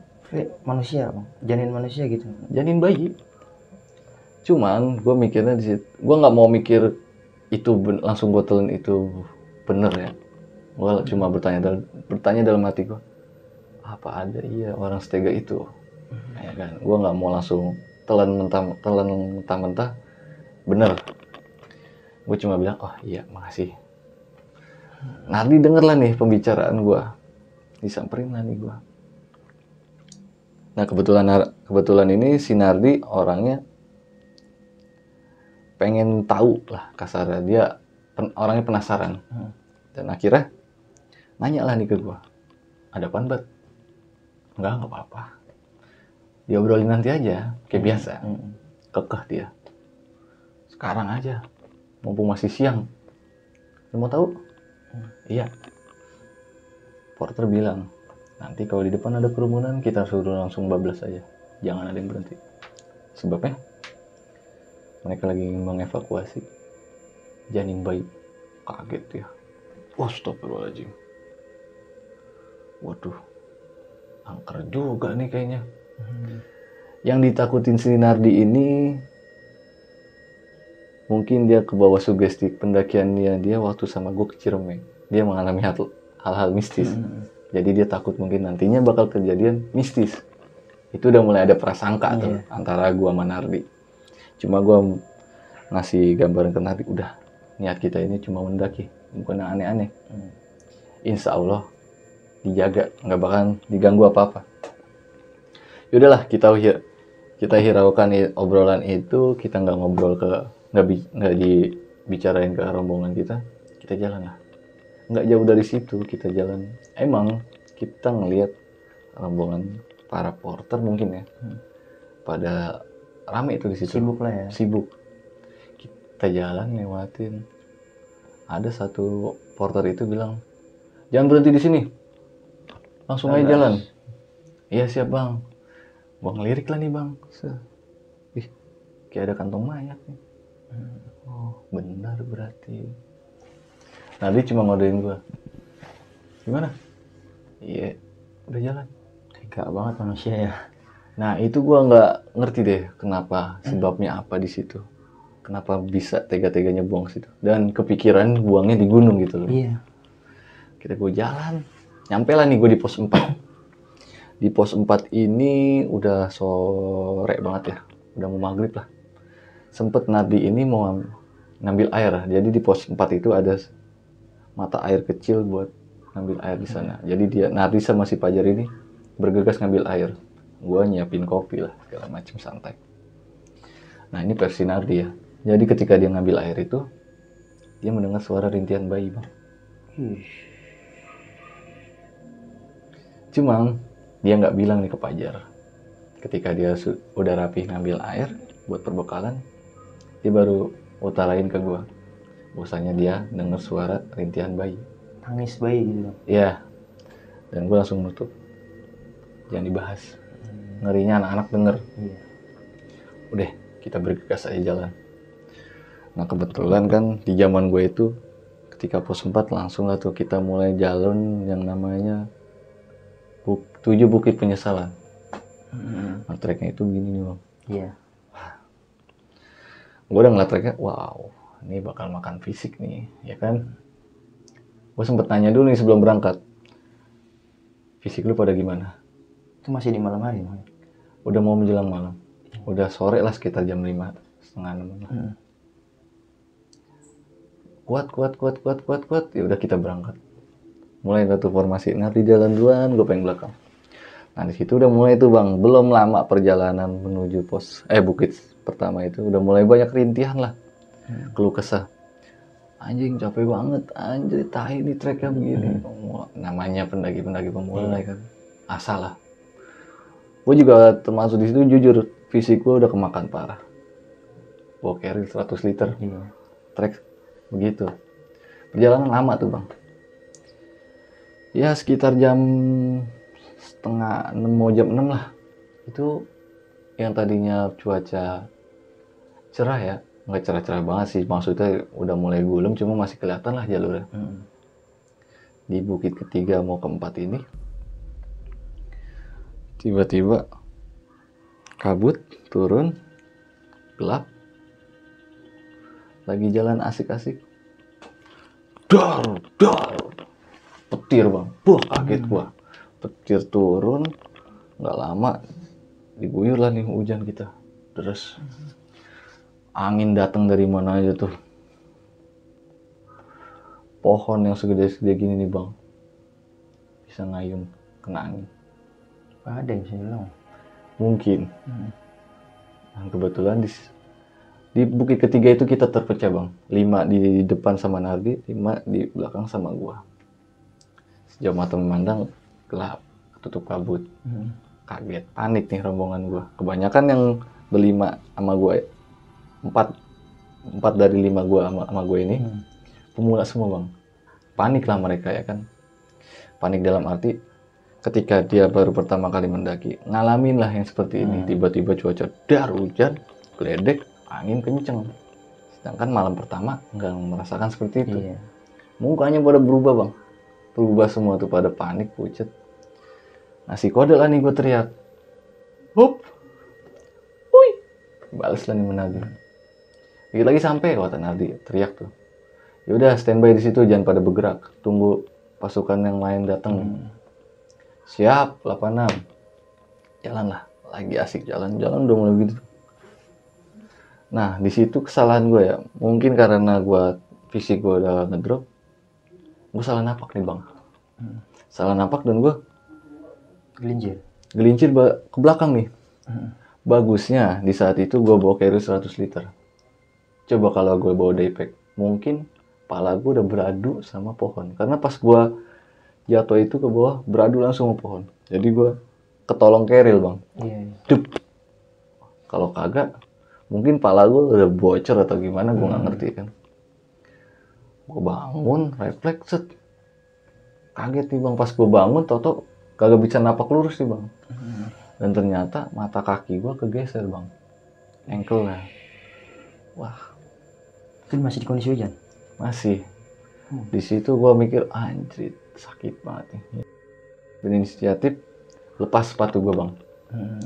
Manusia bang, janin manusia gitu. Janin bayi. Cuman gue mikirnya di situ, gue nggak mau mikir itu langsung gue telan itu bener ya. Gue cuma bertanya dalam hati gue, apa ada iya orang setega itu? Ya kan, gue nggak mau langsung telan mentah-mentah bener. Gue cuma bilang, oh iya makasih. Nardi denger lah nih pembicaraan gue, disamperin lah nih gue. Nah kebetulan ini si Nardi orangnya pengen tahu lah kasarnya, dia orangnya penasaran. Dan akhirnya nanya lah nih ke gue, ada apaan bat? Enggak apa-apa, diobrolin nanti aja kayak biasa. Kekeh dia, sekarang aja mumpung masih siang. Lu mau tahu? Iya. Porter bilang, nanti kalau di depan ada kerumunan kita suruh langsung bablas aja, jangan ada yang berhenti. Sebabnya mereka lagi mengevakuasi janin bayi. Kaget ya. Astagfirullahaladzim. Waduh, angker juga nih kayaknya. Yang ditakutin si Nardi ini mungkin dia kebawa sugesti pendakiannya dia waktu sama gue ke Ciremai. Dia mengalami hal-hal mistis. Jadi dia takut mungkin nantinya bakal kejadian mistis. Itu udah mulai ada prasangka tuh antara gue sama Nardi. Cuma gue ngasih gambaran ke Nardi, udah niat kita ini cuma mendaki, bukan yang aneh-aneh. Insya Allah dijaga, nggak bakal diganggu apa-apa. Yaudahlah, kita hiraukan obrolan itu, kita nggak ngobrol nggak dibicarain ke rombongan kita jalan lah. Nggak jauh dari situ kita jalan. Emang kita ngelihat rombongan para porter mungkin ya, pada rame itu di situ. Sibuk lah ya. Sibuk. Kita jalan lewatin. Ada satu porter itu bilang, jangan berhenti di sini, langsung aja jalan. Iya siap bang. Gua ngelirik lah nih bang. Ih, kayak ada kantong mayat nih. Oh benar berarti. Nah dia cuma ngodein gua. Gimana? Iya, udah jalan. Tega banget manusia ya. Nah itu gua nggak ngerti deh kenapa, sebabnya apa di situ. Kenapa bisa tega-teganya buang situ. Dan kepikiran buangnya di gunung gitu loh. Iya. Kita gue jalan. Nyampe lah nih gue di pos 4. Di pos 4 ini udah sore banget ya. Udah mau maghrib lah. Sempet Nardi ini mau ngambil air. Jadi di pos 4 itu ada mata air kecil buat ngambil air di sana. Jadi Nardi sama si Pajar ini bergegas ngambil air. Gue nyiapin kopi lah, segala macam santai. Nah ini versi Nardi ya. Jadi ketika dia ngambil air itu, dia mendengar suara rintihan bayi bang. Cuma dia nggak bilang nih ke Pajar. Ketika dia udah rapi ngambil air buat perbekalan, dia baru utarain ke gue bahwasanya dia denger suara rintihan bayi. Tangis bayi gitu. Iya. Dan gue langsung nutup, jangan dibahas, ngerinya anak-anak denger. Iya. Udah, kita bergegas aja jalan. Nah kebetulan kan di zaman gue itu ketika pos 4 langsung lah tuh kita mulai jalan yang namanya 7 Bukit Penyesalan. Nah treknya itu gini nih bang. Iya. Gue udah ngeliat treknya, wow ini bakal makan fisik nih, ya kan. Gue sempet nanya dulu nih sebelum berangkat, fisik lu pada gimana? Itu masih di malam hari, Bang? Udah mau menjelang malam, udah sore lah sekitar jam 5, setengah 6. Kuat, ya udah kita berangkat. Mulai tuh formasi, nanti jalan duluan, gue pengen belakang. Nah di situ udah mulai tuh bang, belum lama perjalanan menuju bukit pertama itu udah mulai banyak rintihan lah, keluh kesah. Anjing capek banget, anjir tahi nih treknya begini. Namanya pendaki-pendaki pemula kan, asal lah. Gue juga termasuk di situ, jujur fisik gue udah kemakan parah. Bawa carry 100 liter, trek begitu. Perjalanan lama tuh bang. Ya sekitar jam setengah 6 mau jam 6 lah. Itu yang tadinya cuaca cerah ya, nggak cerah-cerah banget sih, maksudnya udah mulai gulung, cuma masih kelihatan lah jalurnya. Di bukit ketiga mau keempat ini tiba-tiba kabut turun, gelap, lagi jalan asik-asik, dar petir bang, kaget gua, petir turun, nggak lama diguyur lah nih hujan kita, terus angin datang dari mana aja tuh, pohon yang segede-segede gini nih bang, bisa ngayun kena angin. Ada yang bisa bilang. Mungkin. Nah, kebetulan di bukit ketiga itu kita terpecah bang, 5 di depan sama Nardi, 5 di belakang sama gua. Sejauh mata memandang gelap, tutup kabut. Kaget, panik nih rombongan gua. Kebanyakan yang berlima sama gua, 4 dari 5 gua sama gue ini pemula semua bang. Panik lah mereka ya kan. Panik dalam arti ketika dia baru pertama kali mendaki, ngalamin lah yang seperti ini. Tiba-tiba cuaca dar, hujan, geledek, angin kenceng. Sedangkan malam pertama nggak merasakan seperti itu. Mukanya pada berubah bang, berubah semua tuh, pada panik, pucet. Ngasih kode lah nih gue teriak, hup, hui, balas lah nih Nardi. Dikit lagi sampai kata Nardi, teriak tuh. Yaudah standby di situ, jangan pada bergerak, tunggu pasukan yang lain datang. Siap, 86. Jalan lah, lagi asik jalan-jalan udah mulai gitu. Nah, di situ kesalahan gue ya. Mungkin karena fisik gue udah ngedrop, gue salah napak nih bang. Salah napak dan gue gelincir ke belakang nih. Bagusnya di saat itu gue bawa carry 100 liter. Coba kalau gue bawa daypack, mungkin kepala gue udah beradu sama pohon. Karena pas gue jatuh itu ke bawah, beradu langsung sama pohon. Jadi gue ketolong keril bang. Dup. Kalau kagak, mungkin pala gue udah bocor atau gimana, gue nggak ngerti kan. Gue bangun, refleks, set. Kaget nih bang, pas gue bangun, toto kagak bisa napak lurus nih bang. Dan ternyata mata kaki gue kegeser bang, ankle lah. Wah. Itu masih di kondisi hujan? Masih. Di situ gue mikir, anjir, sakit banget nih. Berinisiatif lepas sepatu gue bang.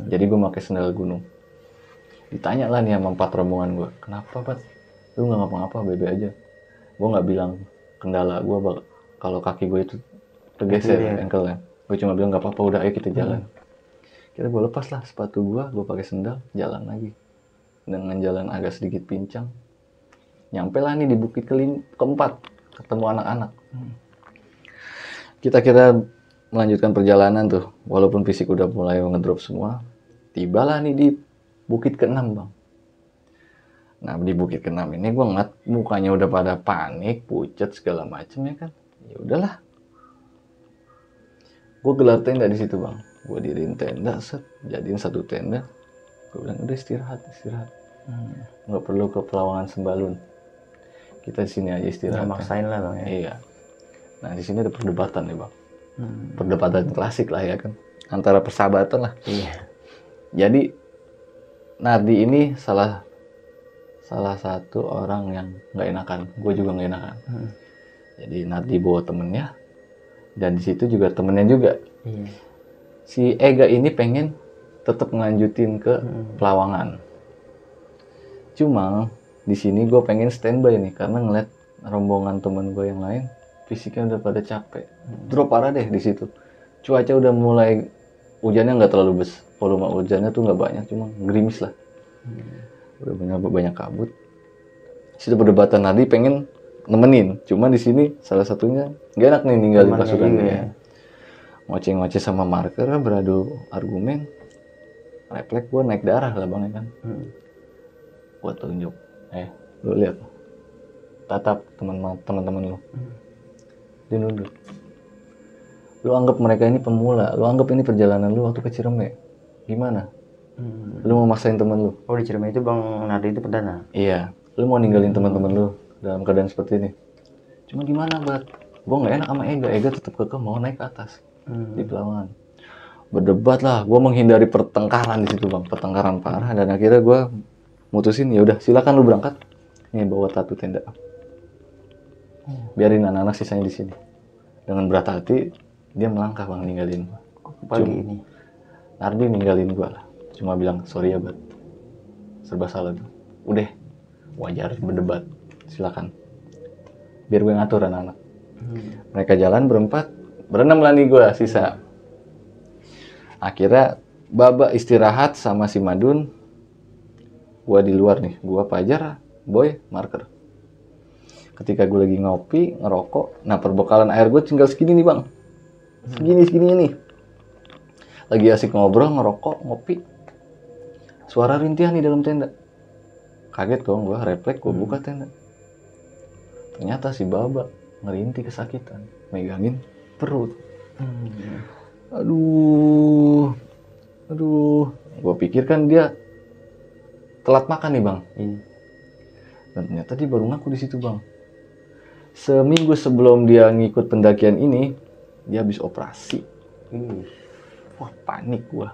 Jadi gue pakai sandal gunung. Ditanya lah nih sama 4 rombongan gue, kenapa Pat? Lu nggak ngapa-ngapa, bebe aja. Gue nggak bilang kendala gue kalau kaki gue itu tergeser ankle-nya. Gue cuma bilang nggak apa-apa, udah ayo kita jalan. Kira gue lepas lah sepatu gue pakai sandal, jalan lagi. Dengan jalan agak sedikit pincang. Nyampe lah nih di bukit keempat, ketemu anak-anak. Kita kira melanjutkan perjalanan tuh, walaupun fisik udah mulai ngedrop semua. Tibalah nih di bukit ke-6 bang. Nah di bukit ke-6 ini gue ngeliat mukanya udah pada panik, pucet segala macem ya kan. Ya udahlah. Gue gelar tenda di situ bang. Gue diriin tenda, jadiin satu tenda. Gue bilang udah istirahat. Nggak perlu ke Pelawangan Sembalun. Kita di sini aja istirahat. Nggak maksain lah bang ya. Iya. Nah di sini ada perdebatan nih bang. Perdebatan klasik lah ya kan. Antara persahabatan lah. Iya. Jadi Nardi ini salah satu orang yang nggak enakan. Gue juga nggak enakan. Jadi Nardi bawa temennya. Dan di situ juga temennya juga. Iya. Si Ega ini pengen tetap ngelanjutin ke Pelawangan. Cuma di sini gue pengen standby nih karena ngeliat rombongan temen gue yang lain fisiknya udah pada capek. Drop parah deh di situ. Cuaca udah mulai hujannya nggak terlalu besar, volume hujannya tuh nggak banyak, cuma gerimis lah. Udah banyak kabut. Situ perdebatan Nardi pengen nemenin, cuma di sini salah satunya nggak enak nih ninggalin pasukannya. Ya. Ngoceh-ngoceh sama marker, beradu argumen, refleks gue naik darah lah bang kan. Gue tunjuk, lu lihat, tatap teman-teman lu, dia nunduk. Lu anggap mereka ini pemula, lu anggap ini perjalanan lu waktu ke Ciremai, gimana? Lu mau maksain temen lu? Oh di Ciremai itu bang Nardi itu perdana? Iya, lu mau ninggalin teman-teman lu dalam keadaan seperti ini. Cuma gimana, Bat? Gue nggak enak sama Ega tetap kekeh mau naik ke atas di Pelawangan. Berdebat lah, gue menghindari pertengkaran di situ bang, pertengkaran parah, dan akhirnya gue mutusin ya udah silakan lu berangkat, nih bawa satu tenda, biarin anak-anak sisanya di sini. Dengan berat hati dia melangkah bang ninggalin gue. Pagi ini. Nardi ninggalin gue lah, cuma bilang sorry ya Bat, serba salah tuh. Udah, wajar berdebat, silakan. Biar gue ngatur anak-anak. Mereka jalan berempat, berenam lah nih gue sisa. Akhirnya Baba istirahat sama si Madun. Gue di luar nih, gue Pajar, Boy, Marker. Ketika gue lagi ngopi, ngerokok, nah perbekalan air gue tinggal segini nih bang. Segini nih. Lagi asik ngobrol, ngerokok, ngopi. Suara rintihan di dalam tenda. Kaget dong gue, refleks gue buka tenda. Ternyata si Baba ngerintih kesakitan, megangin perut. Aduh. Gue pikir kan dia telat makan nih bang. Dan ternyata dia baru ngaku di situ bang. Seminggu sebelum dia ngikut pendakian ini, dia habis operasi. Wah panik gue.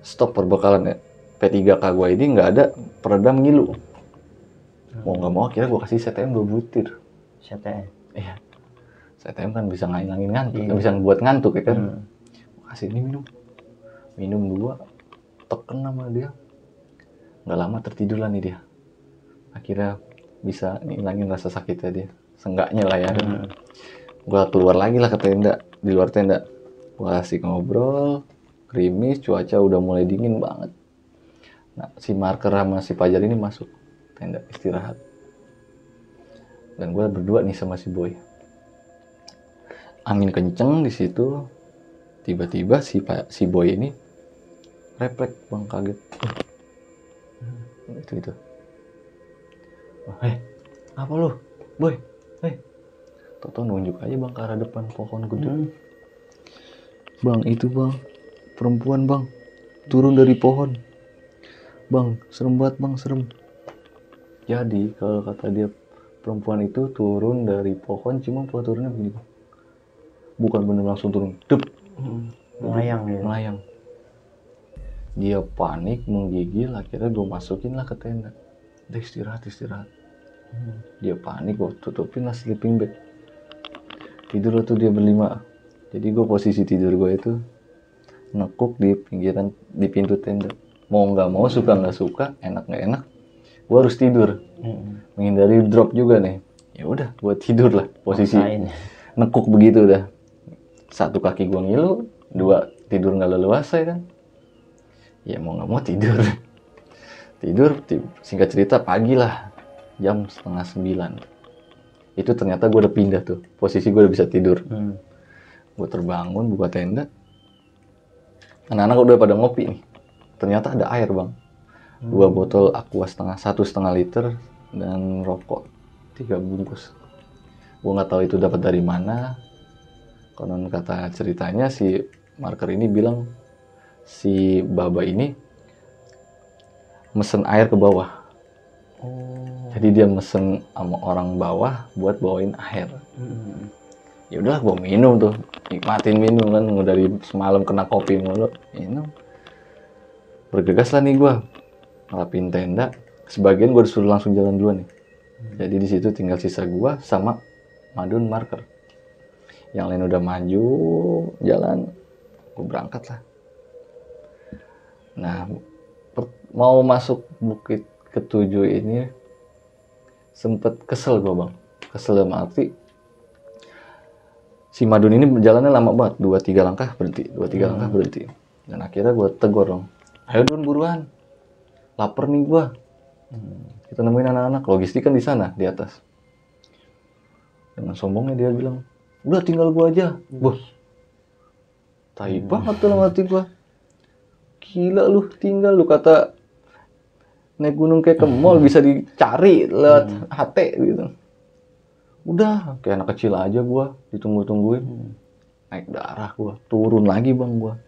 Stop perbekalan ya. P3K gue ini nggak ada peredam ngilu. Mau nggak mau akhirnya gue kasih CTM 2 butir. CTM? Iya. CTM kan bisa ngilangin ngantuk, bisa buat ngantuk ya kan. Kasih ini minum 2, teken sama dia. Nggak lama tertidur lah nih dia. Akhirnya bisa ngilangin rasa sakitnya dia. Seenggaknya lah ya. Gue keluar lagi lah ke tenda, di luar tenda. Gue asik ngobrol, gerimis, cuaca udah mulai dingin banget. Nah, si Marker sama si Pajar ini masuk tenda istirahat. Dan gue berdua nih sama si Boy. Angin kenceng di situ. Tiba-tiba si Boy ini refleks bang, kaget. Itu. Apa lu? Boy, Toto nunjuk aja bang ke arah depan pohon gede. Bang, itu bang, perempuan bang, turun dari pohon. Bang, serem banget bang, serem. Jadi kalau kata dia, perempuan itu turun dari pohon, cuma turunnya begini bang. Bukan bener langsung turun, dep. Melayang. Dia panik, menggigil, akhirnya gue masukin lah ke tenda. Udah istirahat. Dia panik, gue tutupin lah sleeping bag. Tidur tuh dia berlima. Jadi gue posisi tidur gue itu nekuk di pinggiran, di pintu tenda. Mau nggak mau, suka nggak suka, enak nggak enak, gue harus tidur. Menghindari drop juga nih. Ya udah, gue tidur lah. Posisi nekuk begitu udah. Satu kaki gue ngilu, 2 tidur nggak leluasa ya kan. Ya mau nggak mau tidur. Singkat cerita pagi lah, jam 8:30. Itu ternyata gue udah pindah tuh, posisi gue udah bisa tidur. Gue terbangun, buka tenda. Anak-anak udah pada ngopi nih. Ternyata ada air bang. 2 botol aqua 1,5 liter dan rokok 3 bungkus. Gue nggak tahu itu dapat dari mana. Konon kata ceritanya si marker ini bilang si Baba ini mesen air ke bawah. Jadi dia mesen sama orang bawah buat bawain air. Ya udahlah, gua minum tuh, nikmatin minum kan, dari semalam kena kopi mulu, minum. Bergegas lah nih gua ngelapin tenda. Sebagian gua disuruh langsung jalan duluan nih. Jadi di situ tinggal sisa gua sama Madun marker. Yang lain udah maju jalan, gua berangkat lah. Nah, mau masuk bukit ketujuh ini sempet kesel gue bang. Kesel dalam arti si Madun ini jalannya lama banget, 2-3 langkah berhenti, 2-3 langkah berhenti. Dan akhirnya gue tegur dong, ayo Dun buruan, lapar nih gue. Kita nemuin anak-anak, logistik kan di sana di atas. Dengan sombongnya dia bilang, udah tinggal gue aja, bos. Tai banget tuh dalam hati gue. Gila lu, tinggal lu, kata naik gunung kayak ke mall bisa dicari lewat HT gitu. Udah kayak anak kecil aja gua, ditunggu-tungguin. Naik darah gua, turun lagi bang gua.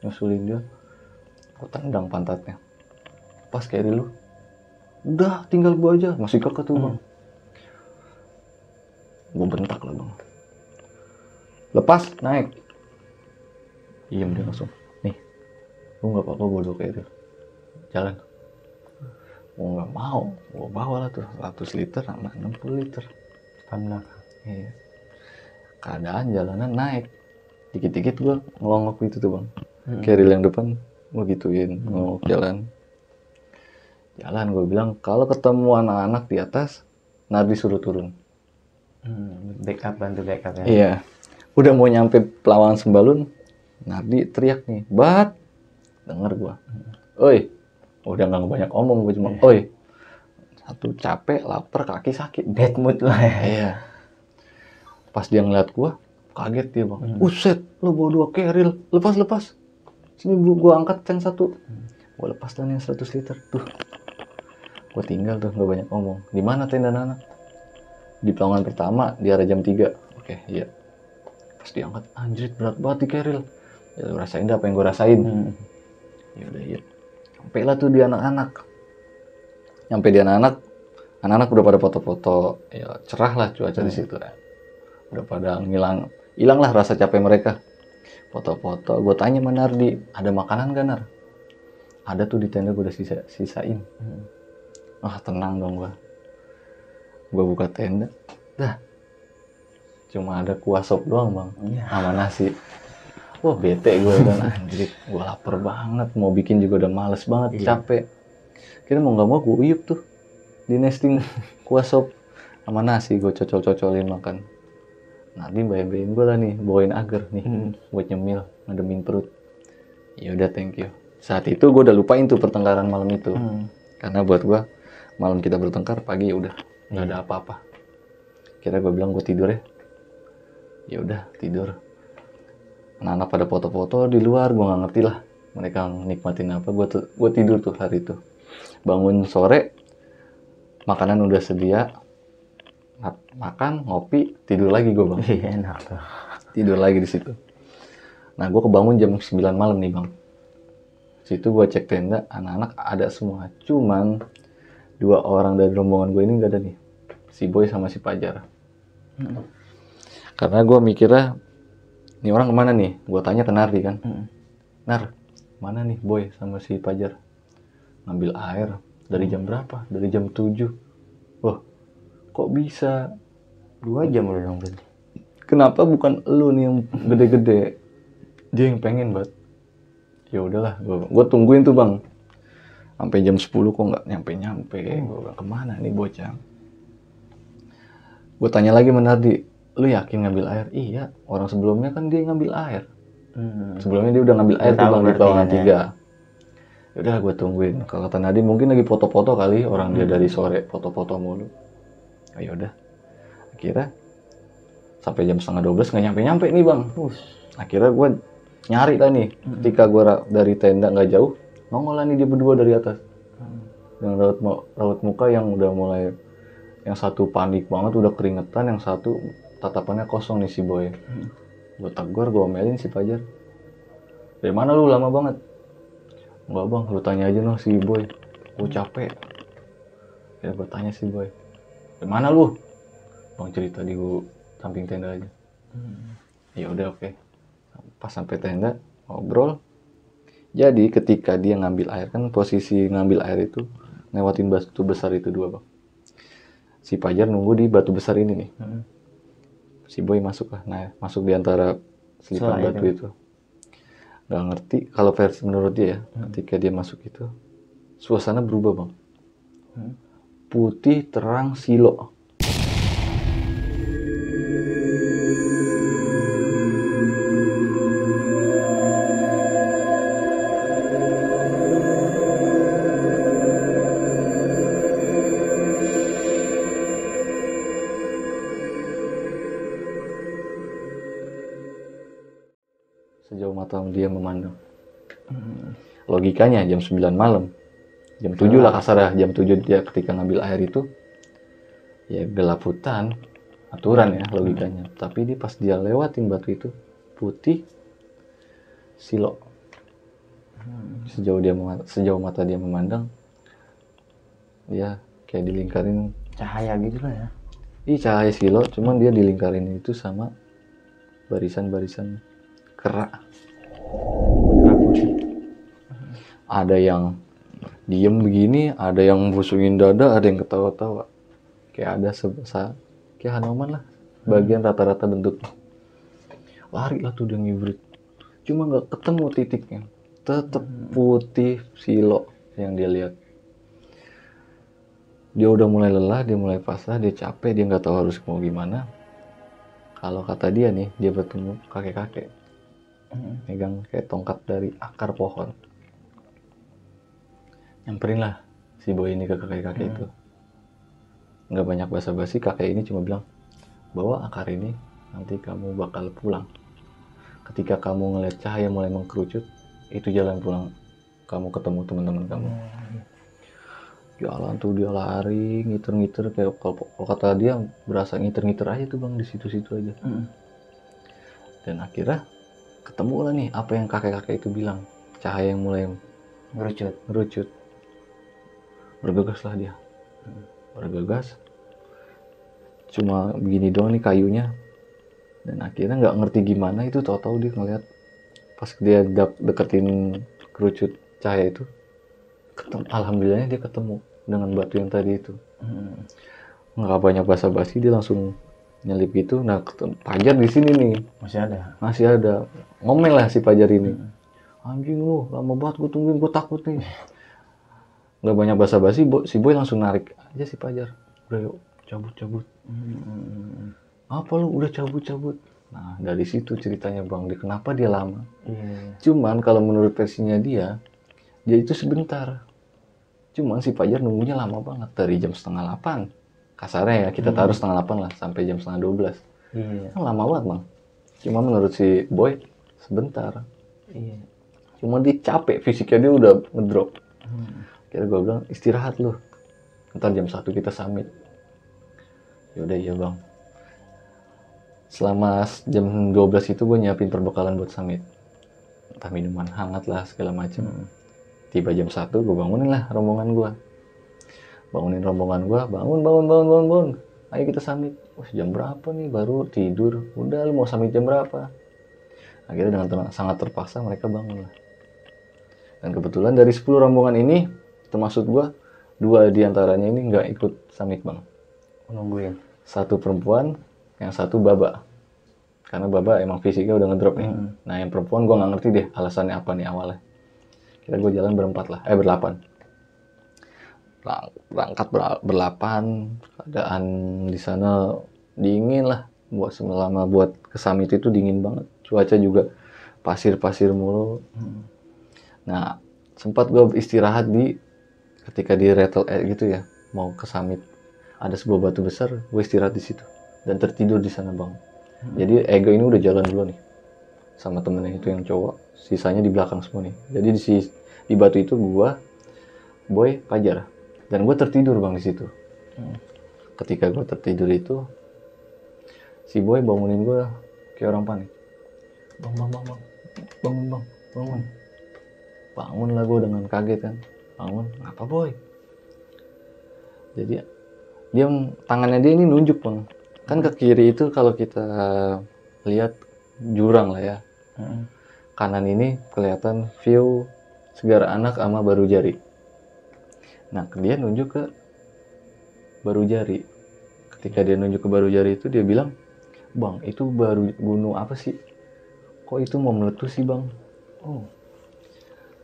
Nyusulin dia. Gua tendang pantatnya. Pas kayak lu. Udah tinggal gua aja, masih kekeh tuh bang. Gua bentak lah bang. Lepas, naik. Iem dia langsung. Nih, lu gak apa-apa bodoh kayak itu. Jalan. Gue nggak mau, gue bawa lah tuh 100 liter sama 60 liter. Panas. Iya. Keadaan jalanan naik. Dikit-dikit gue ngelongok gitu tuh bang. Keril yang depan gue gituin, ngelongok jalan. Jalan gue bilang, kalau ketemu anak-anak di atas, Nardi suruh turun. Backup, bantu backup ya. Iya. Udah mau nyampe Pelawangan Sembalun, Nardi teriak nih, Bat! Denger gue. Oi! Udah nggak banyak omong, gue cuma, oi, satu capek, lapar, kaki sakit, Bad mood lah ya. Iya. Pas dia ngeliat gue, kaget dia bang. Uset, lo bawa 2 keril, lepas. Sini gue angkat yang satu, gue lepas lah yang 100 liter. Tuh, gue tinggal tuh, nggak banyak omong. Di mana tenda anak? Di Pelawangan pertama, di arah jam 3. Oke, iya. Pas diangkat, anjir berat banget di keril. Ya lu rasain dah apa yang gue rasain. Ya udah iya. Sampai lah tuh di anak-anak. Nyampe di anak-anak udah pada foto-foto, ya cerah lah cuaca di situ ya. Udah pada hilang lah rasa capek mereka. Foto-foto, gue tanya sama Nardi, ada makanan gak Nar? Ada tuh di tenda, gue udah sisain. Tenang dong gue. Gue buka tenda, dah cuma ada kuah sop doang bang, sama nasi. Wah bete gue dan anjir, gue lapar banget, mau bikin juga udah males banget, capek. Kira mau nggak mau gue uyup tuh di nesting kuah sop sama nasi, gue cocol-cocolin makan. Nanti bayain gue lah nih, bawain agar nih buat nyemil, ngademin perut. Ya udah thank you. Saat itu gue udah lupain tuh pertengkaran malam itu, karena buat gue malam kita bertengkar, pagi ya udah nggak ada apa-apa. Kira gue bilang gue tidur ya. Ya udah tidur. Anak-anak pada foto-foto di luar, gue nggak ngerti lah mereka nikmatin apa. Gue tidur tuh hari itu. Bangun sore, makanan udah sedia, makan, ngopi, tidur lagi gue bang. Iya enak tuh. Tidur lagi di situ. Nah gue kebangun jam 9 malam nih bang. Situ gue cek tenda, anak-anak ada semua. Cuman 2 orang dari rombongan gue ini nggak ada nih, si Boy sama si Pajar. Karena gue mikirnya ini orang kemana nih? Gue tanya ke Nardi kan. Nar, mana nih Boy sama si Pajar? Ngambil air. Dari jam berapa? Dari jam 7. Wah, kok bisa? 2 jam udah dong berarti. Kenapa bukan lu nih yang gede-gede? Dia yang pengen banget. Ya udahlah, gue tungguin tuh bang. Sampai jam 10 kok nggak nyampe-nyampe. Gue bilang, kemana nih bocah? Gue tanya lagi sama Nardi, lu yakin ngambil air? Iya, orang sebelumnya kan dia ngambil air. Sebelumnya dia udah ngambil air tuh bang di Pelawangan 3. Yaudah gue tungguin. Kalau kata Nadine mungkin lagi foto-foto kali, orang dia dari sore foto-foto mulu. Oh, yaudah. Akhirnya sampai jam 11:30 nggak nyampe-nyampe nih bang. Akhirnya gue nyari lah nih. Ketika gue dari tenda nggak jauh, nongol lah nih dia berdua dari atas. Dengan raut muka yang udah mulai, yang satu panik banget, udah keringetan, yang satu tatapannya kosong nih si Boy. Gue tegur, gue omelin si Fajar. Dari mana lu lama banget? Enggak bang, lu tanya aja noh si Boy. Gue capek. Ya gue tanya si Boy. Dari mana lu? Bang cerita di samping tenda aja. Ya udah oke. Pas sampai tenda ngobrol. Jadi ketika dia ngambil air, kan posisi ngambil air itu lewatin batu besar itu dua bang. Si Fajar nunggu di batu besar ini nih. Si Boy masuk lah, nah masuk di antara selipan batu itu. Gak ngerti kalau versi menurut dia ya, ketika dia masuk itu suasana berubah bang. Putih terang silo. Sejauh mata dia memandang. Logikanya jam 9 malam. Jam 7 lah kasar ya. Jam 7 dia ketika ngambil air itu. Ya gelap hutan. Aturan ya logikanya. Tapi pas dia lewatin batu itu. Putih. Silo. Sejauh mata dia memandang. Dia kayak dilingkarin. Cahaya gitu lah ya. Ih cahaya silo. Cuman dia dilingkarin itu sama barisan-barisan kerak. Ada yang diem begini, ada yang busungin dada, ada yang ketawa-tawa. Kayak ada kayak Hanoman lah. Bagian rata-rata bentuknya. Lari lah tuh dia ngibrit. Cuma nggak ketemu titiknya. Tetep putih silo yang dia lihat. Dia udah mulai lelah, dia mulai pasrah, dia capek, dia nggak tahu harus mau gimana. Kalau kata dia nih, dia bertemu kakek-kakek. Megang kayak tongkat dari akar pohon. Nyamperin lah si Boy ini ke kakek-kakek itu. Nggak banyak basa-basi, kakek ini cuma bilang, bawa akar ini, nanti kamu bakal pulang. Ketika kamu ngeliat cahaya mulai mengkerucut, itu jalan pulang kamu ketemu teman-teman kamu. Jalan tuh dia lari, ngiter-ngiter, kayak kalau kata dia berasa ngiter-ngiter aja tuh bang, di situ-situ aja. Dan akhirnya ketemu lah nih apa yang kakek-kakek itu bilang, cahaya yang mulai ngerucut. Bergegas lah dia, bergegas. Cuma begini doang nih kayunya. Dan akhirnya nggak ngerti gimana itu, tahu-tahu dia ngeliat pas dia deketin kerucut cahaya itu, alhamdulillahnya dia ketemu dengan batu yang tadi itu. Nggak banyak basa-basi, dia langsung nyelip gitu. Nah Fajar di sini nih masih ada ngomel lah si Fajar ini. Anjing lu lama banget gue tungguin, gue takut nih. Nggak banyak basa-basi, si Boy langsung narik aja si Fajar. Udah yuk cabut. Apa lu udah cabut? Nah dari situ ceritanya bang, kenapa dia lama. Cuman kalau menurut versinya dia itu sebentar. Cuman si Fajar nunggunya lama banget, dari jam 7:30. Kasarnya ya kita taruh 7:30 lah sampai jam 11:30. Kan lama banget bang. Cuma menurut si Boy sebentar. Cuma dia capek, fisiknya dia udah ngedrop. Kira gue bilang istirahat lu, ntar jam 1 kita summit. Yaudah iya bang. Selama jam 12 itu gue nyiapin perbekalan buat summit. Entah minuman hangat lah segala macem. Tiba jam 1 gue bangunin lah rombongan gue. Bangun. Ayo kita summit. Jam berapa nih? Baru tidur. Udah lu mau summit jam berapa? Akhirnya dengan sangat terpaksa mereka bangun lah. Dan kebetulan dari 10 rombongan ini, termasuk gue, 2 diantaranya ini nggak ikut summit bang. Nungguin. 1 perempuan, yang 1 baba. Karena baba emang fisiknya udah ngedrop nih. Nah yang perempuan gue nggak ngerti deh alasannya apa nih awalnya. Kira gue jalan berlapan. Berangkat berlapan, keadaan di sana dingin lah. Buat ke summit itu dingin banget. Cuaca juga pasir mulu. Nah, sempat gue istirahat ketika di Rattle gitu ya, mau ke summit. Ada sebuah batu besar, gue istirahat di situ dan tertidur di sana bang. Jadi Ego ini udah jalan dulu nih sama temennya itu yang cowok, sisanya di belakang semua nih. Jadi di batu itu gue, Boy, Fajar, dan gue tertidur bang di situ. Ketika gue tertidur itu, si Boy bangunin gue kayak orang panik. bang, bangun. Bangun lah gue dengan kaget kan. Bangun, apa boy? Jadi dia tangannya dia ini nunjuk bang. Kan ke kiri itu kalau kita lihat jurang lah ya. Kanan ini kelihatan view Segara Anak sama Baru Jari. Nah dia nunjuk ke Baru Jari. Ketika dia nunjuk ke Baru Jari itu dia bilang, bang itu baru gunung apa sih? Kok itu mau meletus sih bang? Oh,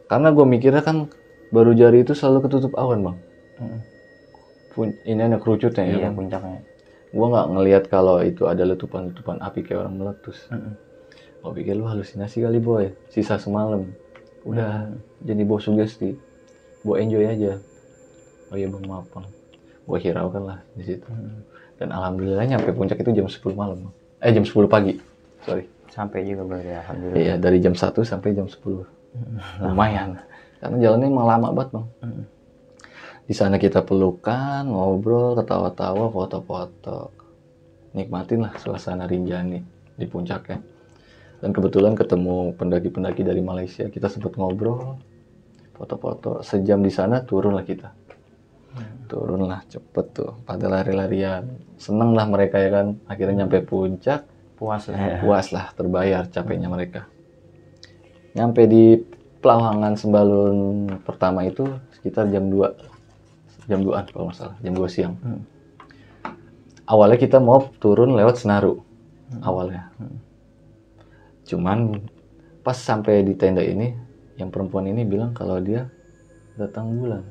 karena gue mikirnya kan Baru Jari itu selalu ketutup awan bang. Ini ada kerucutnya ya bang? Puncaknya. Gue nggak ngelihat kalau itu ada letupan api kayak orang meletus. Gue pikir lu halusinasi kali boy, sisa semalam. Udah jadi bos sugesti, gue enjoy aja. Oh iya bang maaf bang, gue hiraukan lah di situ. Dan alhamdulillah nyampe puncak itu jam 10 malam. Jam 10 pagi, sorry. Sampai juga berarti alhamdulillah. Iya dari jam 1 sampai jam 10. Lumayan, karena jalannya emang lama banget bang. Di sana kita pelukan, ngobrol, ketawa-tawa, foto-foto, nikmatin lah suasana Rinjani di puncaknya. Dan kebetulan ketemu pendaki-pendaki dari Malaysia, kita sempat ngobrol, foto-foto. Sejam di sana turunlah kita. Turunlah cepet tuh, pada lari-larian. Seneng lah mereka ya kan, akhirnya nyampe puncak. Puas lah ya. Puas lah, terbayar capeknya mereka. Nyampe di Pelawangan Sembalun pertama itu sekitar jam 2. Jam 2-an kalau nggak salah, jam 2 siang. Awalnya kita mau turun lewat Senaru. Awalnya. Cuman pas sampai di tenda ini, yang perempuan ini bilang kalau dia datang bulan.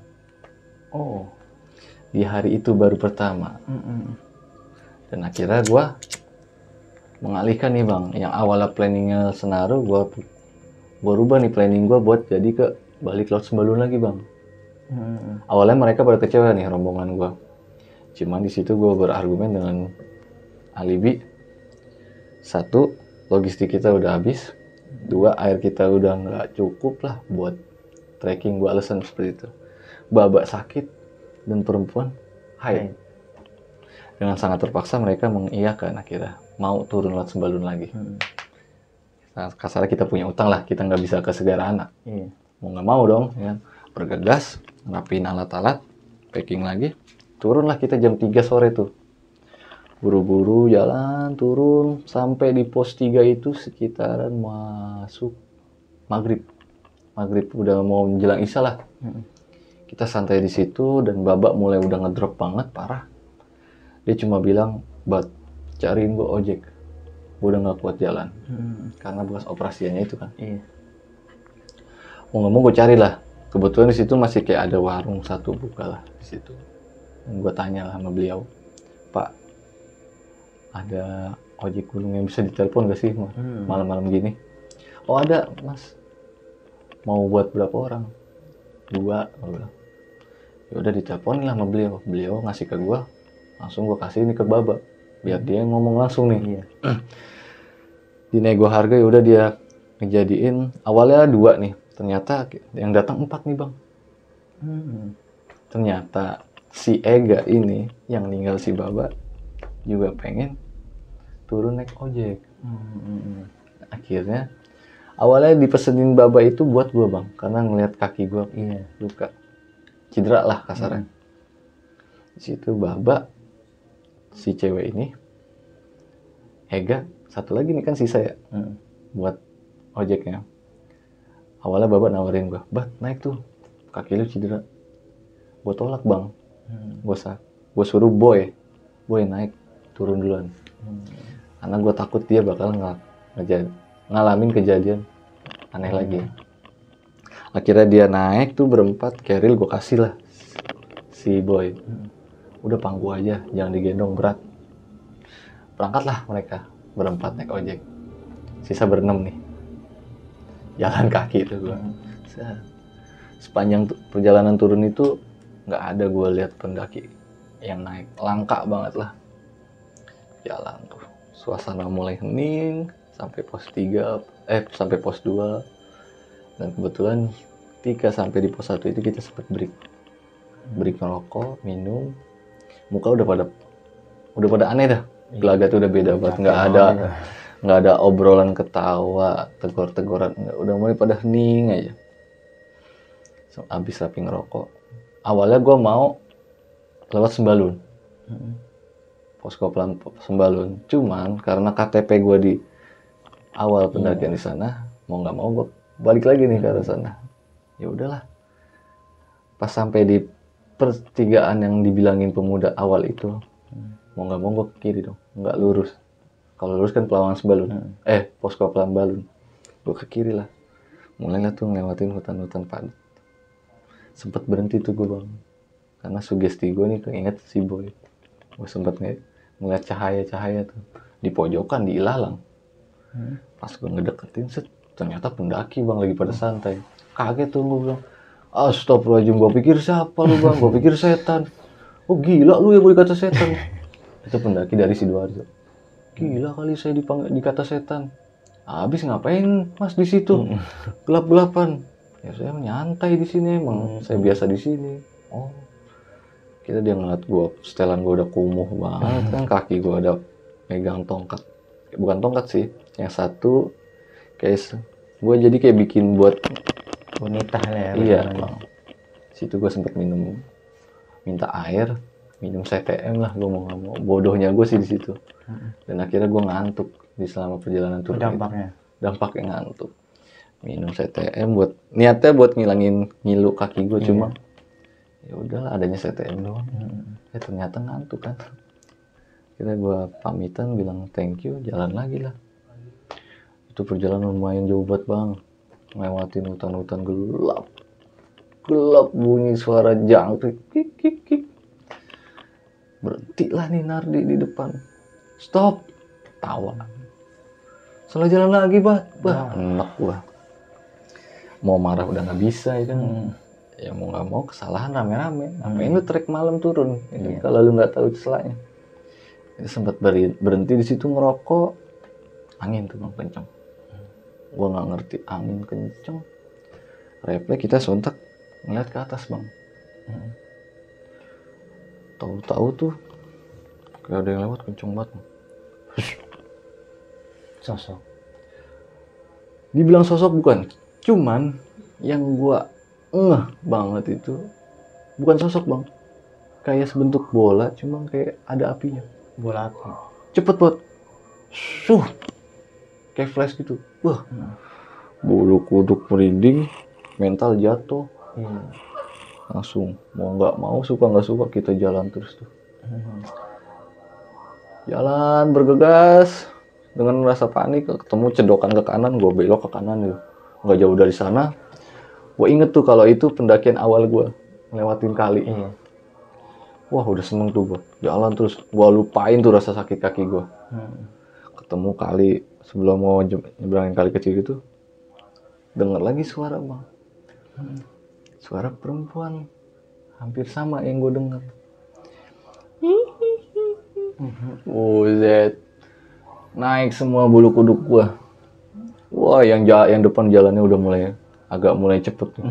Oh, di hari itu baru pertama. Dan akhirnya gue mengalihkan nih bang, yang awalnya planningnya Senaru, gue rubah nih planning gue buat jadi ke balik Laut Sembalun lagi bang. Awalnya mereka pada kecewa nih rombongan gue. Cuman di situ gue berargumen dengan alibi. 1, logistik kita udah habis. 2, air kita udah nggak cukup lah buat trekking. Gue alasan seperti itu. Babak sakit dan perempuan haid. Dengan sangat terpaksa mereka mengiyakan akhirnya mau turun Laut Sembalun lagi. Nah, kasarnya kita punya utang lah, kita nggak bisa ke Segara Anak. Mau nggak mau dong, ya. Bergegas, rapiin alat-alat, packing lagi, turunlah kita jam 3 sore tuh. Buru-buru jalan, turun, sampai di pos 3 itu sekitaran masuk maghrib. Maghrib udah mau menjelang isya lah. Kita santai di situ dan babak mulai udah ngedrop banget, parah. Dia cuma bilang, "Bat, cariin gue ojek. Gue udah nggak kuat jalan." Karena bekas operasiannya itu kan. Mau nggak mau gue carilah. Kebetulan di situ masih kayak ada warung satu buka lah di situ. Gue tanya lah sama beliau, "Pak, ada ojek gunung yang bisa ditelepon gak sih malam-malam gini?" "Oh ada mas." "Mau buat berapa orang?" 2. Ya udah diteleponin lah sama beliau. Beliau ngasih ke gue, langsung gue kasih ini ke Baba biar dia ngomong langsung nih. Dinego harga, ya udah dia ngejadiin. Awalnya 2 nih, ternyata yang datang 4 nih bang. Ternyata si Ega ini yang ninggal si Baba juga pengen turun naik ojek. Akhirnya awalnya dipesenin Baba itu buat gue bang, karena ngelihat kaki gue luka, cedera lah kasarnya. Di situ Baba, si cewek ini, Ega, satu lagi nih kan sisa ya, buat ojeknya. Awalnya Baba nawarin gue, "Bat, naik tuh, kaki lu cedera." Gue tolak bang, gue suruh boy naik, turun duluan. Karena gue takut dia bakal ngalamin kejadian aneh lagi. Akhirnya dia naik tuh berempat, keril gue kasih lah si boy. "Udah pangku aja, jangan digendong berat." Berangkatlah mereka berempat naik ojek. Sisa berenam nih. Jalan kaki itu gue. Sepanjang perjalanan turun itu nggak ada gue lihat pendaki yang naik. Langka banget lah. Jalan tuh. Suasana mulai hening sampai pos 3, sampai pos 2. Dan kebetulan ketika sampai di pos 1 itu kita sempat break ngerokok, minum. Muka udah pada aneh dah. Gelagat udah beda banget, nggak ada obrolan ketawa, tegur-teguran, udah mulai pada hening aja. Abis rapi ngerokok, awalnya gue mau lewat Sembalun, posko pelan Sembalun, cuman karena KTP gue di awal pendakian di sana, mau nggak mau gue balik lagi nih ke arah sana. Ya udahlah, pas sampai di pertigaan yang dibilangin pemuda awal itu, mau nggak mau gue ke kiri dong, nggak lurus. Kalau lurus kan Pelawangan Sembalun, posko Pelambalun. Gue ke kiri lah, mulailah tuh ngelewatin hutan-hutan padat. Sempet berhenti tuh gue bang, karena sugesti gue nih keinget si Boy. Gue sempet ngeliat cahaya-cahaya tuh di pojokan di ilalang. Pas gue ngedeketin, ternyata pendaki bang lagi pada santai. Kaget tuh gue bilang, astagfirullahaladzim, gue pikir siapa lu bang? Gue pikir setan. Oh gila lu yang gue dikata setan. Itu pendaki dari Sidoarjo. Gila kali saya dikata setan. Habis ngapain mas di situ? Gelap-gelapan. Ya saya nyantai di sini emang. Saya biasa di sini. Oh, kita dia ngeliat gue, setelan gue udah kumuh banget kan, kaki gue ada megang tongkat. Bukan tongkat sih, yang satu kayak gue jadi kayak bikin buat wanita ya. Iya bang. Situ gue sempet minta air, minum CTM lah, gue mau nggak mau. Bodohnya gue sih di situ. Dan akhirnya gue ngantuk di selama perjalanan turun. Dampaknya ngantuk. Minum CTM buat niatnya buat ngilangin ngilu kaki gue, cuma ya udahlah adanya CTM doang. Ya ternyata ngantuk kan. Akhirnya gue pamitan bilang thank you, jalan lagi lah. Itu perjalanan lumayan jauh banget bang, ngelewatin hutan-hutan gelap bunyi suara jangkrik, kik. Berhenti lah nih Nardi di depan, stop, tawa, salah jalan lagi bah, enak gua. Mau marah udah nggak bisa ya kan. Ya mau nggak mau kesalahan rame-rame. Ngapain lu trek malam turun kalau lu nggak tahu celahnya. Itu sempat berhenti di situ ngerokok, angin tuh bang kenceng. Gua nggak ngerti angin kenceng. Refleks kita sontak ngeliat ke atas bang. Tahu-tahu tuh kayak ada yang lewat kenceng banget. Sosok. Dibilang sosok bukan, cuman yang gua banget itu bukan sosok bang, kayak sebentuk bola, cuma kayak ada apinya. Bola api. Cepet banget, kayak flash gitu. Wah, bulu kuduk merinding, mental jatuh. Langsung mau nggak mau, suka nggak suka kita jalan terus tuh. Jalan bergegas dengan rasa panik, ketemu cedokan ke kanan, gue belok ke kanan gitu. Nggak jauh dari sana, gue inget tuh kalau itu pendakian awal gue ngelewatin kali. Wah udah seneng tuh gue, jalan terus, gue lupain tuh rasa sakit kaki gue. Ketemu kali, sebelum mau nyebrangin kali kecil gitu, denger lagi suara bang. Suara perempuan, hampir sama yang gue denger. Buset, naik semua bulu kuduk gue. Wah, yang depan jalannya udah mulai cepet tuh.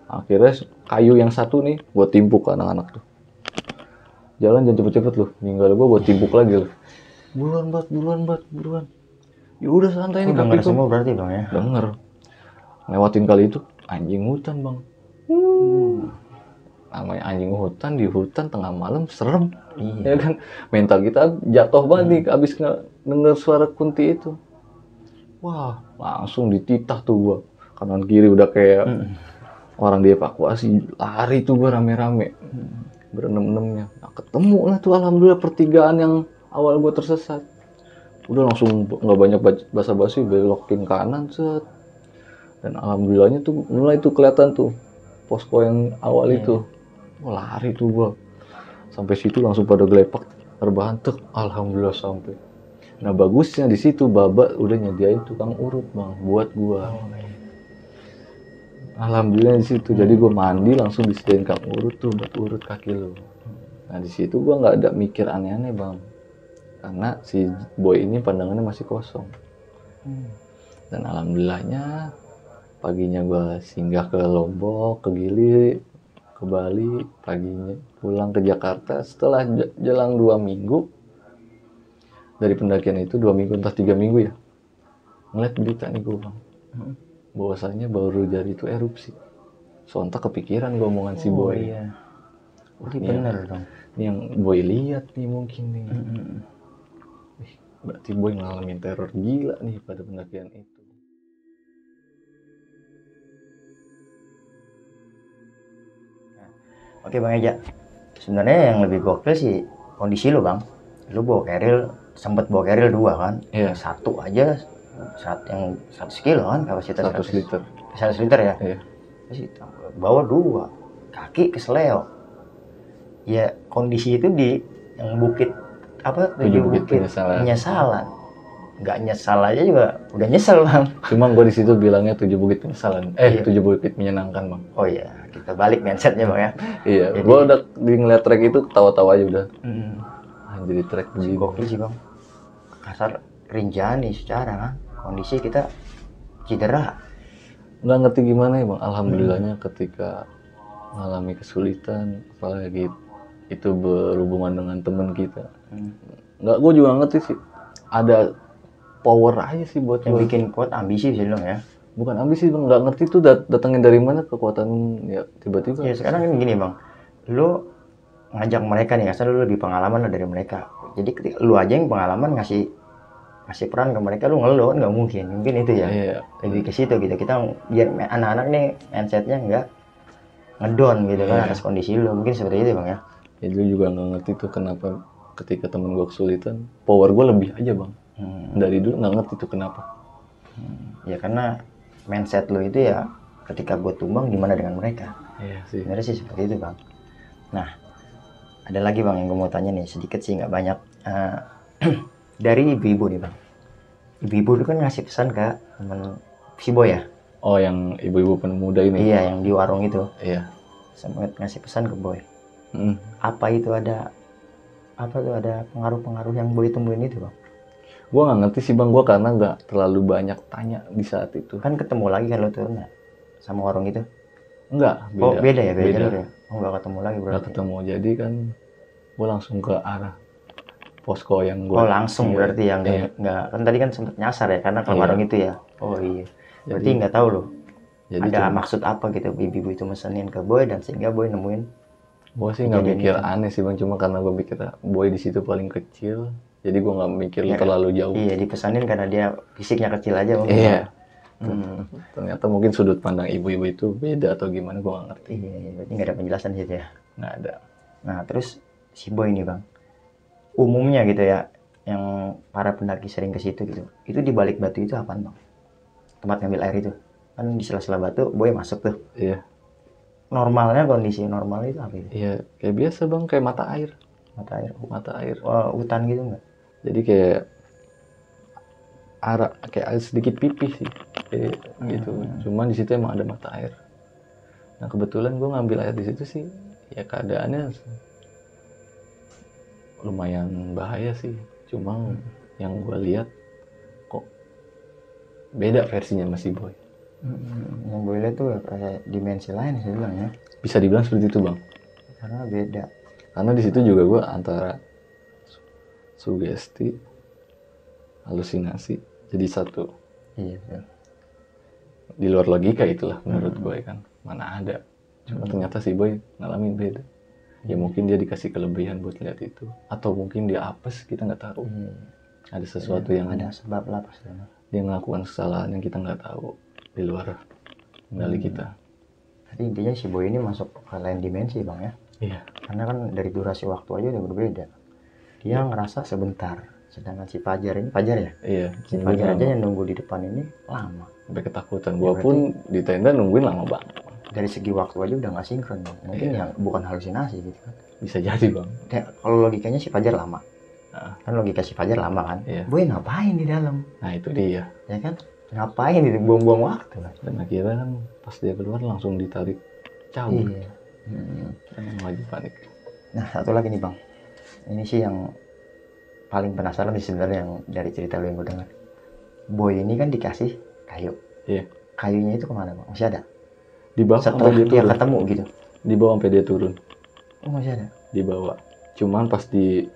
Akhirnya kayu yang satu nih, gue timpuk ke anak-anak tuh. Jalan jangan cepet-cepet loh, ninggal gue timpuk lagi loh. Buruan bat. Ya udah santai nih kaki semua berarti dong ya. Denger. Lewatin kali itu anjing hutan bang. Namanya anjing hutan, di hutan tengah malam serem. Ya kan, mental kita jatuh banget nih abis denger suara kunti itu. Wah, langsung dititah tuh gua. Kanan kiri udah kayak orang dievakuasi, lari tuh gua rame-rame. Berenem-enemnya. Nah, ketemu lah tuh alhamdulillah pertigaan yang awal gua tersesat. Udah langsung nggak banyak basa-basi, belokin kanan set. Dan alhamdulillahnya tuh mulai tuh kelihatan tuh posko yang awal itu. Wah, lari tuh gua. Sampai situ langsung pada gelepak, terbahan tuh. Alhamdulillah sampai. Nah bagusnya di situ Baba udah nyediain tukang urut bang buat gua. Alhamdulillah di situ. Jadi gua mandi langsung disediain tukang urut tuh buat urut kaki lo. Nah di situ gua nggak ada mikir aneh-aneh bang, karena si Boy ini pandangannya masih kosong. Dan alhamdulillahnya paginya gua singgah ke Lombok, ke Gili, ke Bali, paginya pulang ke Jakarta. Setelah jalan 2 minggu dari pendakian itu, 2 minggu entah 3 minggu ya, ngeliat berita nih gue bang, bahwasanya baru jari itu erupsi. Sontak kepikiran gue omongan si Oh Boy. iya. Wah, Jadi ini bener yang, dong. ini yang Boy lihat nih mungkin nih. Wih, berarti Boy ngalamin teror gila nih pada pendakian itu. Oke Bang Eja, sebenarnya yang lebih gokil sih kondisi lo Bang. Lo bawa keril, sempet bawa keril 2 kan? Iya. Yang satu aja yang 100 kilo kan kapasitas 100 liter. 100 liter ya? Iya. Terus bawa 2, kaki kesleo. Ya kondisi itu di yang bukit apa? 7 bukit penyesalan. Penyesalan. Nggak nyesal aja juga udah nyesel Bang. Cuma gue di situ bilangnya 7 bukit penyesalan. Iya. 7 bukit menyenangkan bang. Oh iya, kita balik mindsetnya Bang ya. Iya. Jadi- Gue udah di ngeliat trek itu ketawa-tawa aja udah. Jadi trek begini. Gokil sih Bang. Kasar Rinjani secara kan kondisi kita cedera. Nggak ngerti gimana ya bang. Alhamdulillahnya ketika mengalami kesulitan, apalagi itu berhubungan dengan teman kita. Nggak, gue juga ngerti sih. Ada power aja sih buat Yang gue. bikin kuat ambisi bisa dibilang ya. Bukan ambisi bang, nggak ngerti tuh datangin dari mana kekuatan ya tiba-tiba. Ya sekarang kan gini Bang, lu ngajak mereka nih, kasar lu lebih pengalaman lah dari mereka. Jadi ketika lu aja yang pengalaman ngasih peran ke mereka, lu ngeluh kan nggak mungkin itu ya. Iya. Lebih ke situ gitu, kita biar anak-anak nih mindsetnya nggak ngedown gitu kan Iya. atas kondisi lu, mungkin seperti itu Bang ya. Ya gue juga nggak ngerti tuh kenapa ketika temen gue kesulitan, power gue lebih aja bang. Dari dulu nggak ngerti tuh kenapa. Ya karena mindset lu itu ya ketika gue tumbang gimana dengan mereka. Iya sih. Sebenarnya sih seperti itu Bang. Nah, ada lagi Bang yang gue mau tanya nih, sedikit sih nggak banyak. Dari ibu-ibu nih Bang. Ibu-ibu itu kan ngasih pesan ke temen si Boy ya? Oh yang ibu-ibu pemuda ini? Iya, yang di warung itu. Iya. Sempat ngasih pesan ke Boy. Mm. Apa tuh ada pengaruh-pengaruh yang Boy temuin itu Bang? Gue nggak ngerti sih bang, gue karena nggak terlalu banyak tanya di saat itu. Kan ketemu lagi kan lo turun ya? Sama warung itu? Enggak, beda. Oh beda ya, beda jalur ya? Oh nggak ketemu lagi berarti? Nggak ketemu, jadi kan gue langsung ke arah posko yang gue. Oh langsung iya. berarti yang Iya. nggak kan tadi kan sempat nyasar ya karena ke Iya. warung itu ya. Oh iya. Berarti Jadi- nggak tahu loh. Jadi Ada maksud apa gitu ibu-ibu itu mesenin ke Boy dan sehingga Boy nemuin. gue sih nggak kejadian mikir itu. aneh sih bang, cuma karena gue pikir Boy di situ paling kecil, jadi gue nggak mikir Iya. terlalu jauh. Iya dipesanin karena dia fisiknya kecil aja Bang. Iya. Hmm. Ternyata mungkin sudut pandang ibu-ibu itu beda atau gimana, gue nggak ngerti. Iya, berarti nggak ada penjelasan di situ ya. Nggak ada. Nah terus si Boy ini Bang, umumnya gitu ya, yang para pendaki sering ke situ gitu, itu di balik batu itu apaan Bang? Tempat ngambil air itu kan di sela-sela batu Boy masuk tuh. Iya. Normalnya kondisi normal itu apa itu? Iya, kayak biasa bang, kayak mata air. Mata air. Mata air. Hutan gitu nggak? Jadi kayak kayak ada sedikit pipih sih, kayak gitu. Cuman di situ emang ada mata air. Nah kebetulan gue ngambil air di situ sih, ya keadaannya lumayan bahaya sih. Cuma yang gue lihat kok beda versinya masih Boy. Yang Boy lihat tuh kayak dimensi lain saya bilang ya, Bisa dibilang seperti itu bang. karena beda. Karena di situ juga gue antara sugesti, halusinasi jadi satu. Iya betul. Di luar logika itulah menurut gue kan, mana ada. Cuma ternyata si Boy ngalamin beda. Ya mungkin dia dikasih kelebihan buat lihat itu, atau mungkin dia apes, kita nggak tahu. Ada sesuatu yang ada sebab lah pasti. dia ngelakukan kesalahan yang kita nggak tahu di luar kendali kita. Jadi intinya si Boy ini masuk ke lain dimensi Bang ya, Iya. karena kan dari durasi waktu aja udah berbeda. Dia ngerasa sebentar, sedangkan si Fajar ini ya, Iya. si Fajar aja yang nunggu di depan ini lama. Sampai ketakutan. Ya, Gua pun di tenda nungguin lama banget. Dari segi waktu aja udah nggak sinkron Bang. Mungkin yang bukan halusinasi gitu kan. Bisa jadi bang. Ya, kalau logikanya si Fajar lama, Nah, kan logika si Fajar lama kan. Iya. Boy ngapain di dalam? nah itu dia. Ya kan? Ngapain itu buang-buang waktu kan? Dan akhirnya kan pas dia keluar langsung ditarik cabut. Iya. Dan yang lagi panik. Nah satu lagi nih Bang, ini sih yang paling penasaran sih sebenarnya yang dari cerita lu yang gue dengar. Boy ini kan dikasih kayu. Iya. Kayunya itu kemana Bang? Masih ada? Dibawa Setelah sampai dia dia turun. ketemu gitu? Dibawa sampai dia turun. Oh masih ada? Dibawa. Cuman pas di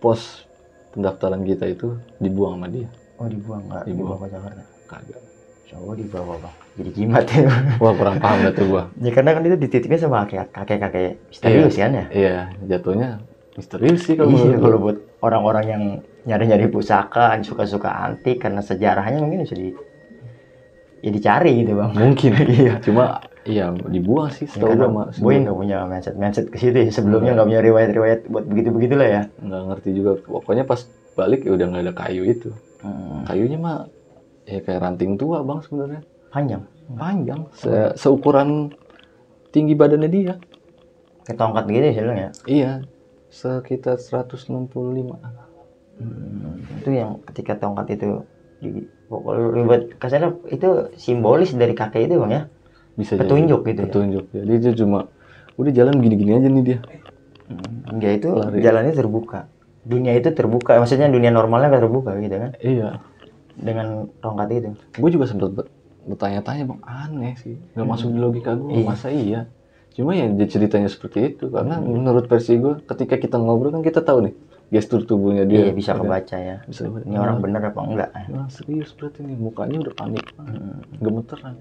pos pendaftaran kita itu dibuang sama dia. Oh dibuang, nggak Dibuang. dibawa ke Jakarta? kagak. Cowok di bawah bang, jadi jimat ya. Wah kurang paham dah tuh gua. Ya karena kan itu dititipnya sama kakek-kakek misterius kan ya. Iya, jatuhnya misterius sih kalau Iya, menurut kalau gua. buat orang-orang yang nyari-nyari pusaka, suka-suka antik karena sejarahnya mungkin bisa ya dicari gitu bang. Mungkin. Iya. Cuma iya dibuang sih Ya, setahu karena gua mah. Boy nggak punya mindset ke situ ya. Sebelumnya nggak punya riwayat-riwayat buat begitu-begitulah ya. Nggak ngerti juga. Pokoknya pas balik ya udah nggak ada kayu itu. Kayunya mah ya kayak ranting tua bang sebenarnya. Panjang. Seukuran tinggi badannya dia. Kayak tongkat gitu ya ya. Iya. Sekitar 165. Itu yang ketika tongkat itu kalau buat kasarnya itu simbolis dari kakek itu bang ya. Bisa Petunjuk jadi. gitu ya? Petunjuk. Jadi dia cuma udah jalan gini-gini aja nih dia. Dia itu Lari. jalannya terbuka. Dunia itu terbuka, maksudnya dunia normalnya nggak terbuka gitu kan? Iya. Dengan tongkat itu. Gue juga sempat bertanya-tanya bang, aneh sih, nggak masuk di logika gue. Iya. Masa iya? Cuma ya dia ceritanya seperti itu karena menurut versi gue, ketika kita ngobrol kan kita tahu nih gestur tubuhnya dia. Iya bisa kebaca ya. Bisa kebaca. Ini orang bener apa enggak? Nah, serius berarti nih mukanya udah panik, gemeteran.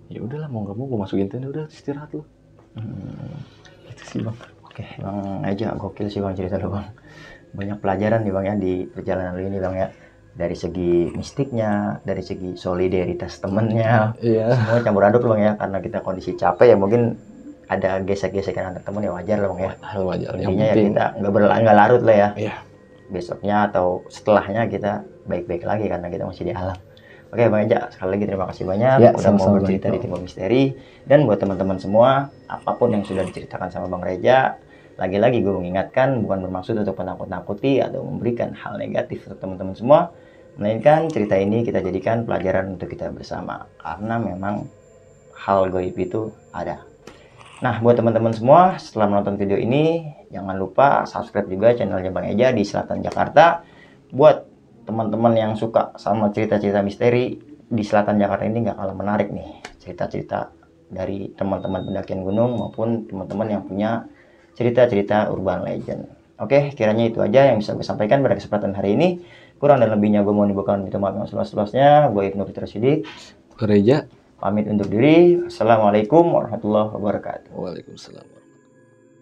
Ya udahlah mau nggak mau gue masukin tenda, udah istirahat lu. Itu sih bang. Oke, bang aja gokil sih bang cerita lu bang. Banyak pelajaran nih bang ya di perjalanan lu ini bang ya. Dari segi mistiknya, dari segi solidaritas temennya, Iya. semua campur aduk bang ya. Karena kita kondisi capek ya mungkin ada gesek-gesekan antar temen ya wajar lah bang ya. Hal wajar. Yang Intinya ya penting. kita nggak larut lah ya. Iya. Besoknya atau setelahnya kita baik-baik lagi karena kita masih di alam. Oke Bang Eja, sekali lagi terima kasih banyak Ya, udah mau sama-sama, bercerita Bang. di Timur Misteri. Dan buat teman-teman semua, apapun yang sudah diceritakan sama Bang Reja, lagi-lagi gue mengingatkan bukan bermaksud untuk menakut-nakuti atau memberikan hal negatif untuk teman-teman semua, melainkan cerita ini kita jadikan pelajaran untuk kita bersama karena memang hal gaib itu ada. Nah, buat teman-teman semua, setelah menonton video ini, jangan lupa subscribe juga channelnya Bang Eja di Selatan Jakarta. Buat teman-teman yang suka sama cerita-cerita misteri, di Selatan Jakarta ini nggak kalah menarik nih. Cerita-cerita dari teman-teman pendakian gunung maupun teman-teman yang punya cerita-cerita urban legend. Oke, kiranya itu aja yang bisa gue sampaikan pada kesempatan hari ini. Kurang dan lebihnya gue mohon dibukakan pintu maaf yang seluas-luasnya. Gue Ibnu Fitro Sidik. Gereja. Pamit undur diri. Assalamualaikum warahmatullahi wabarakatuh. Waalaikumsalam.